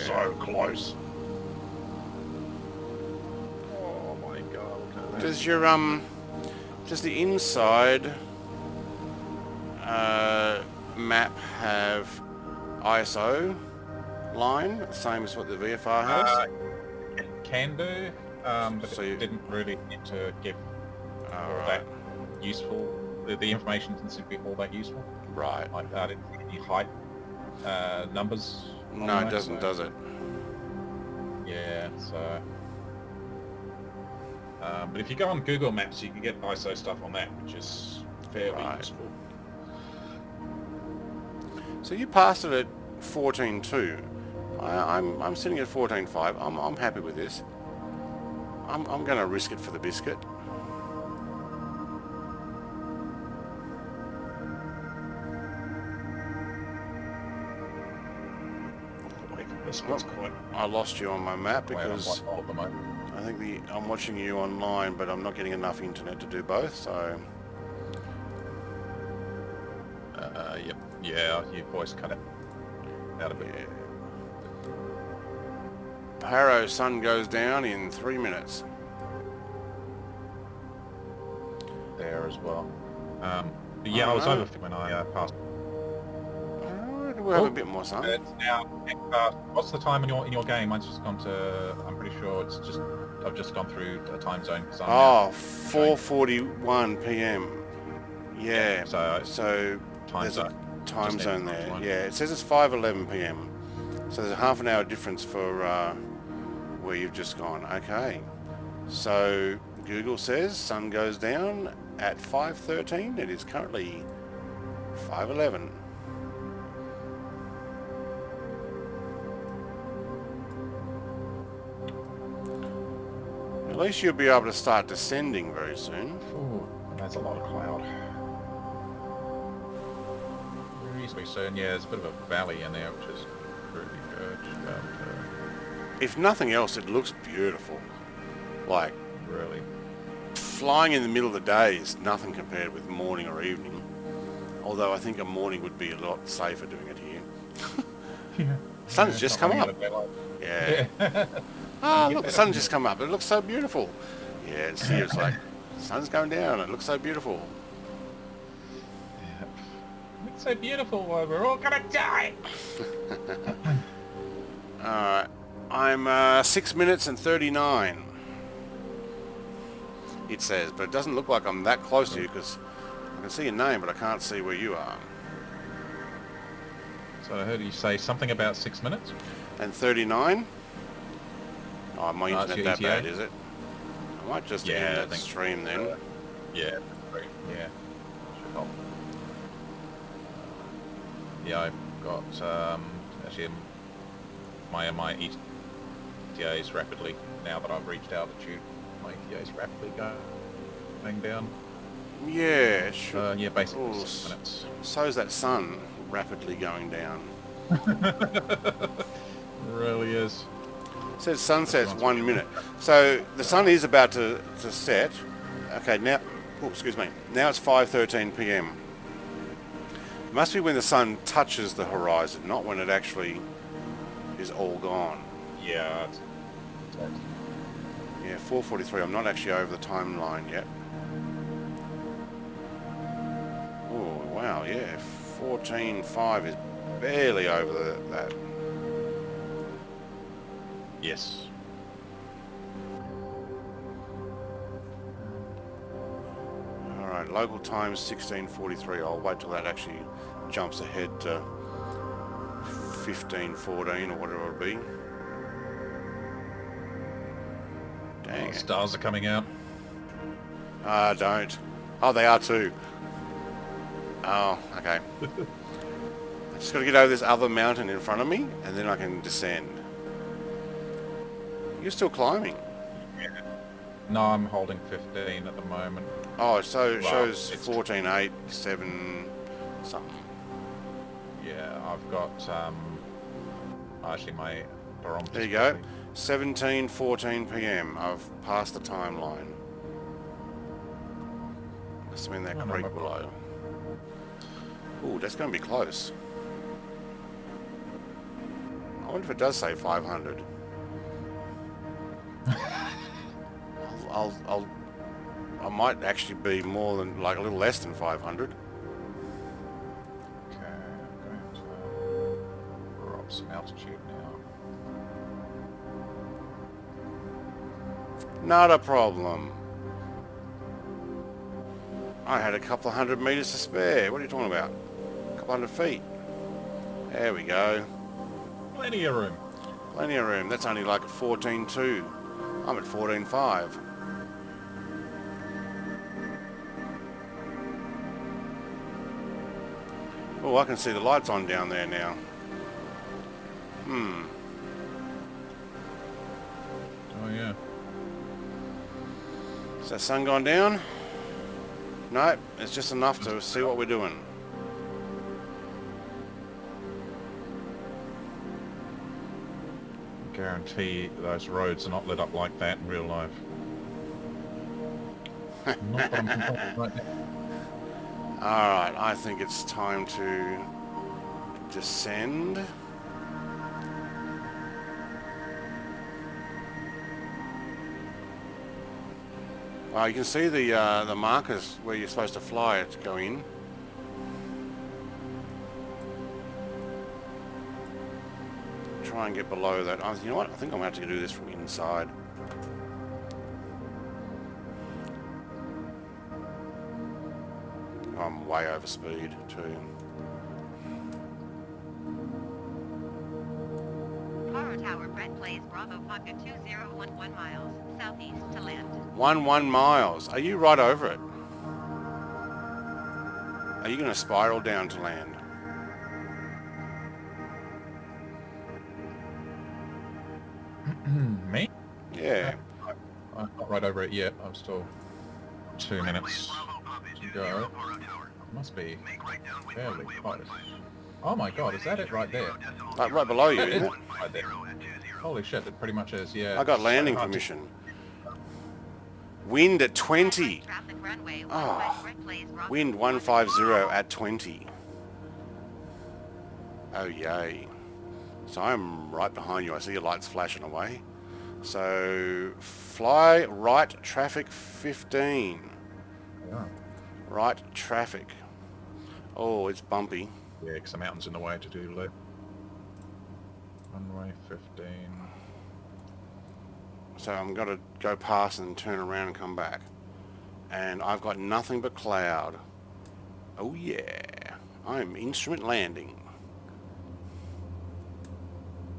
so close. Oh my God. Does your does the inside map have ISO line, same as what the VFR has? It can do, but So it didn't really need to give all right. that useful. The information didn't seem to be all that useful. Right. Like I didn't see any height numbers. on No, it that, doesn't, so- does it? Yeah, so... but if you go on Google Maps, you can get ISO stuff on that, which is fairly Right. useful. So you passed it at 14.2. I'm sitting at 14.5. I'm happy with this. I'm going to risk it for the biscuit. This one's quite... I lost you on my map because at the moment. I think I'm watching you online, but I'm not getting enough internet to do both, so... Yep. Yeah, your voice cut out a bit. Yeah. Paro, sun goes down in 3 minutes. There as well. Yeah, I was over when I passed. We'll have a bit more sun. It's now. What's the time in your game? I've just gone to. I'm pretty sure it's just. I've just gone through a time zone. So oh, 4:41 p.m. Yeah. So there's a time zone there. Yeah, it says it's 5:11 p.m. So there's a half an hour difference for where you've just gone. Okay. So Google says sun goes down at 5:13. It is currently 5:11. At least you'll be able to start descending very soon. Ooh, that's a lot of cloud. Reasonably soon, yeah, there's a bit of a valley in there, which is pretty good. If nothing else, it looks beautiful. Like, really. Flying in the middle of the day is nothing compared with morning or evening. Although I think a morning would be a lot safer doing it here. Yeah. Sun's just come up. Yeah. Oh, look, the sun's just come up. It looks so beautiful. Yeah, it's here. It's like, sun's going down. It looks so beautiful. Yeah. It looks so beautiful. We're all gonna die. Alright. I'm 6 minutes and 39. It says, but it doesn't look like I'm that close to you because I can see your name, but I can't see where you are. So I heard you say something about 6 minutes. And 39? Oh, my internet that ETA? bad, is it? I might just end that stream then. Yeah, yeah. Should help. Yeah, I've got actually my ETA is rapidly, now that I've reached altitude, my ETA is rapidly going down. Yeah, sure. Yeah, basically 6 minutes. So's that sun rapidly going down. Really is. It says sunset's 1 minute. So the sun is about to set. Okay, now, oh, excuse me. Now it's 5:13 p.m. It must be when the sun touches the horizon, not when it actually is all gone. Yeah. Yeah, 4:43. I'm not actually over the timeline yet. Oh, wow, yeah. 14:05 is barely over that. Yes. Alright, local time 16:43. I'll wait till that actually jumps ahead to 15:14 or whatever it'll be. Dang. Stars are coming out. Don't. Oh, they are too. Oh, okay. I just got to get over this other mountain in front of me, and then I can descend. You're still climbing. Yeah. No, I'm holding 15 at the moment. Oh, so it shows 14:8, 7, something. Yeah, I've got, actually my barometer. There you go. 17:14 p.m. I've passed the timeline. Must have been that creek below. Ooh, that's going to be close. I wonder if it does say 500. I might actually be more than, like, a little less than 500. Okay, I'm going to drop some altitude now. Not a problem. I had a couple of 100 meters to spare. What are you talking about? A couple 100 feet. There we go. Plenty of room. Plenty of room. That's only like a 14.2. I'm at 14.5. Oh, I can see the lights on down there now. Oh yeah. Is that sun gone down? Nope, it's just enough to see what we're doing. guarantee those roads are not lit up like that in real life. Not what I'm complaining right now. Alright, I think it's time to descend. You can see the markers where you're supposed to fly it go in. Try and get below that. You know what? I think I'm going to have to do this from inside. I'm way over speed too. Paro Tower, Brett Place, Bravo Pocket 2011 miles, southeast to land. 11 miles. Are you right over it? Are you going to spiral down to land? Me? Yeah. I'm not right over it yet. I'm still 2 minutes to go. Must be fairly close. Oh my god, is that it right there? Like right below you, That isn't is it? right there. Holy shit, it pretty much is, yeah. I got landing So hard to- permission. Wind at 20. Traffic runway, Oh. Brett Place, Bravo Wind 150 at 20. Oh yay. So I'm right behind you. I see your lights flashing away. So fly right traffic 15. Yeah, Right traffic. Oh, it's bumpy. yeah, because the mountain's in the way to do loop. Runway 15. So I'm going to go past and turn around and come back. And I've got nothing but cloud. Oh yeah. I'm instrument landing.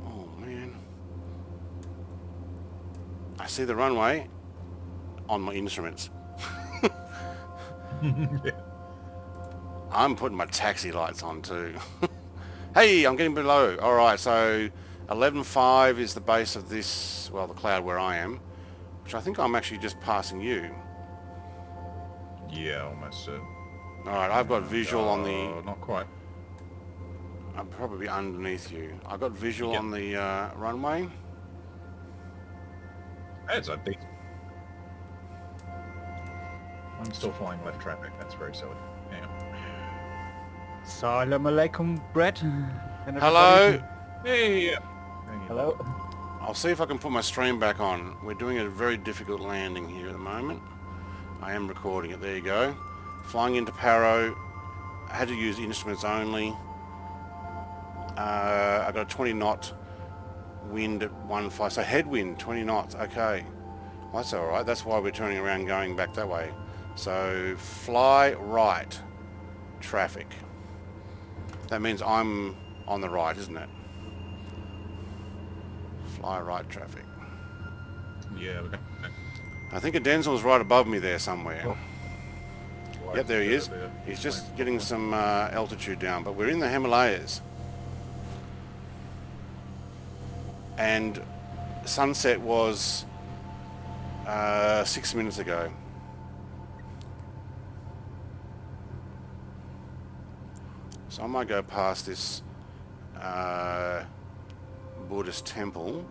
Oh man. I see the runway on my instruments. Yeah. I'm putting my taxi lights on too. Hey, I'm getting below. Alright, so 11.5 is the base of this, well, the cloud where I am, which I think I'm actually just passing you. Yeah, almost. Alright, I've got visual on the... Not quite. I'm probably underneath you. I've got visual Yep. on the runway. That's a decent. I'm still flying left traffic. That's very silly. Hang on. Assalamu alaikum, Brett. And Hello? everybody. Hey! Hello. I'll see if I can put my stream back on. We're doing a very difficult landing here at the moment. I am recording it. There you go. Flying into Paro. I had to use instruments only. I got a 20 knot wind at 1.5. So headwind, 20 knots. Okay. Well, that's alright. That's why we're turning around going back that way. So fly right traffic. That means I'm on the right, isn't it? Fly right traffic. Yeah, okay. I think a Denzel's right above me there somewhere. Oh. Yep, there he is. He's just getting some altitude down, but we're in the Himalayas. And sunset was 6 minutes ago. So I might go past this Buddhist temple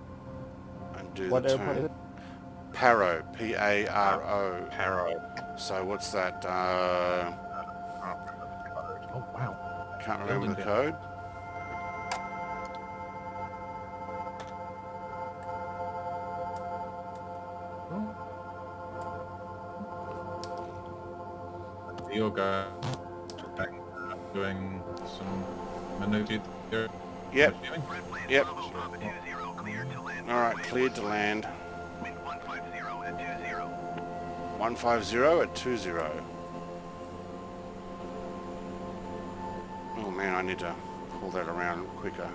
and do What the airport is turn. it? Paro, P-A-R-O. Paro. So what's that? Oh, wow. Can't remember the Building code. You'll go back doing some maneuvers there. Yep, I'm assuming. yep. Bravo Papa 20, clear to land. Alright, cleared to land. Wind 150 at 20. 150 at 20. Oh man, I need to pull that around quicker.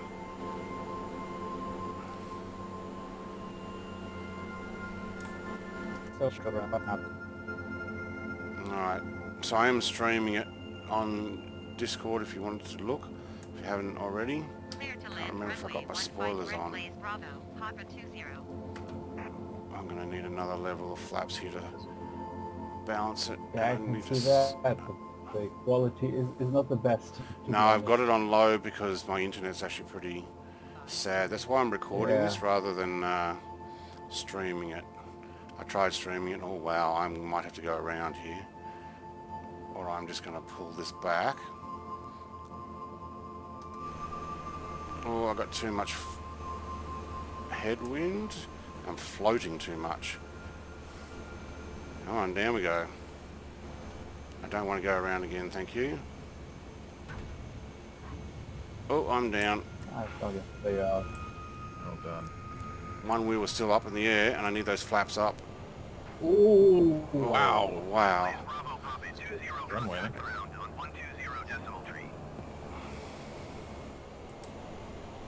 Alright, so I am streaming it on Discord if you wanted to look, if you haven't already. Clear to land. Can't remember if I got my runway 15 spoilers Brett on. Place, Bravo Papa 20. I'm going to need another level of flaps here to balance it. Yeah, I And we can see just- that. The quality is not the best. No, I've got it on low because my internet's actually pretty Sad. That's why I'm recording this rather than streaming it. I tried streaming it. Oh wow, I might have to go around here. Or I'm just going to pull this back. Oh, I got too much headwind. I'm floating too much. Come on, down we go. I don't want to go around again, thank you. Oh, I'm down. Okay. They are. Well done. One wheel was still up in the air, and I need those flaps up. Ooh. Wow. Oh, wow. Bravo Papa 20 Runway, I think. ground on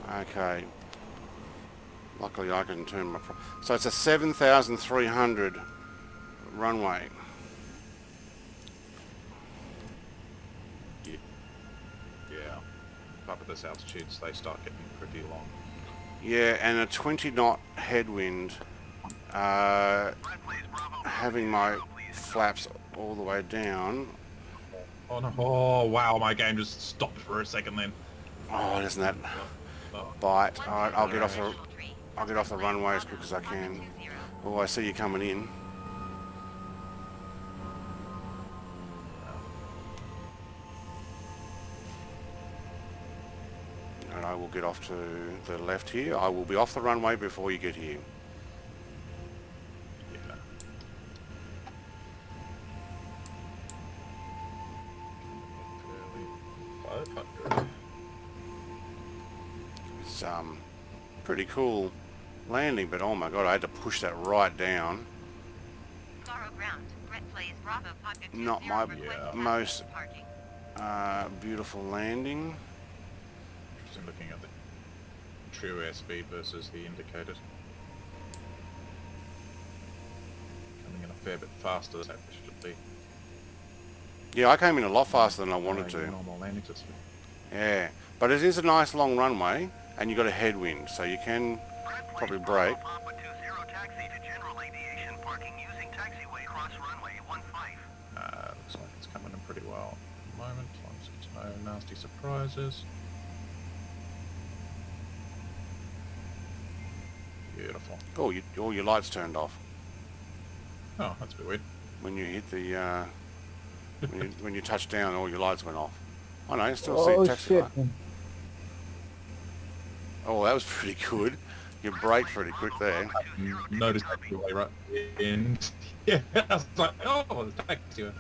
120.3. Okay. Luckily I can turn my... So it's a 7,300 runway. Yeah. Up at this altitudes, they start getting pretty long. Yeah, and a 20 knot headwind. Having my flaps all the way down. Oh no! Oh wow! My game just stopped for a second then. Oh, isn't that bite? All right, I'll get off the runway as quick as I can. Oh, I see you coming in. And I will get off to the left here. I will be off the runway before you get here. Yeah. It's pretty cool landing, but oh my god, I had to push that right down. Not my most beautiful landing. Interesting looking at the true airspeed versus the indicated. Coming in a fair bit faster than that should be. Yeah, I came in a lot faster than I wanted to. Normal landing system. Yeah, but it is a nice long runway, and you got a headwind, so you can probably brake. Papa 20 taxi to general aviation parking using taxiway cross runway 15. Looks like it's coming in pretty well at the moment. No nasty surprises. Beautiful. Oh, all your lights turned off Oh, that's a bit weird. when you hit the when you touched down. All your lights went off. Oh no, you still Oh see taxi shit. light. Oh, that was pretty good. You braked pretty quick there. Noticed that way right in. Yeah, I was like, oh, the taxi. 0.3.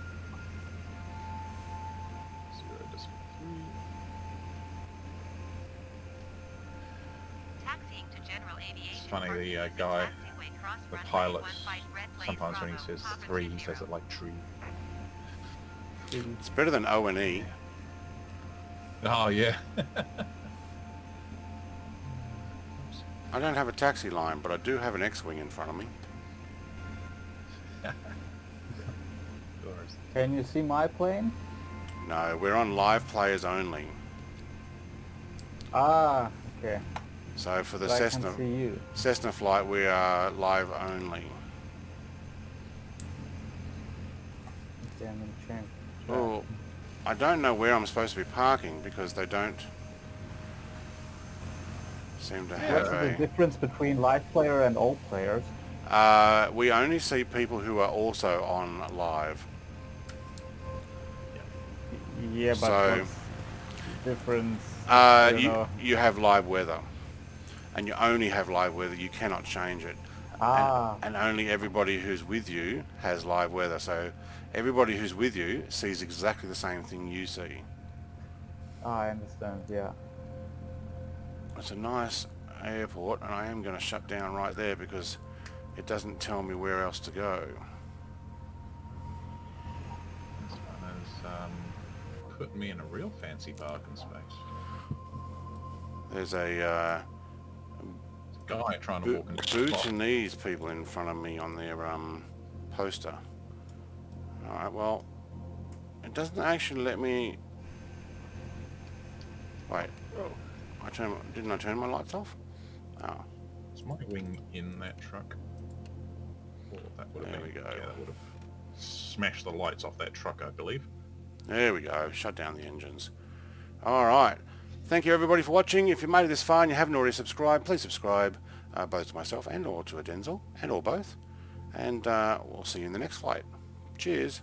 It's funny, the guy, the pilot, sometimes when he says 3, he says it like tree. It's better than O and E. Oh, yeah. I don't have a taxi line, but I do have an X-wing in front of me. Can you see my plane? No, we're on live players only. Ah, okay. So for the So I can see you. Cessna flight, we are live only. Okay, I'm gonna change. Oh, I don't know where I'm supposed to be parking because they don't seem to have What's the a... difference between live player and all players? We only see people who are also on live. Yeah, but So, what's the difference? I don't know. you have live weather, and you only have live weather. You cannot change it. Ah, And only everybody who's with you has live weather. So everybody who's with you sees exactly the same thing you see. I understand, yeah. It's a nice airport, and I am going to shut down right there because it doesn't tell me where else to go. This one has put me in a real fancy parking space. There's a Guy trying to walk into the spot. Bhutanese people in front of me on their poster. Alright, well, it doesn't actually let me... Wait, didn't I turn my lights off? Oh, Is my wing in that truck? Oh, that would have There been, we go. Yeah, that would have smashed the lights off that truck, I believe. there we go. Shut down the engines. Alright, Thank you everybody for watching. If you made it this far and you haven't already subscribed, please subscribe both to myself and or to Adenzel, and or both. And we'll see you in the next flight. Cheers.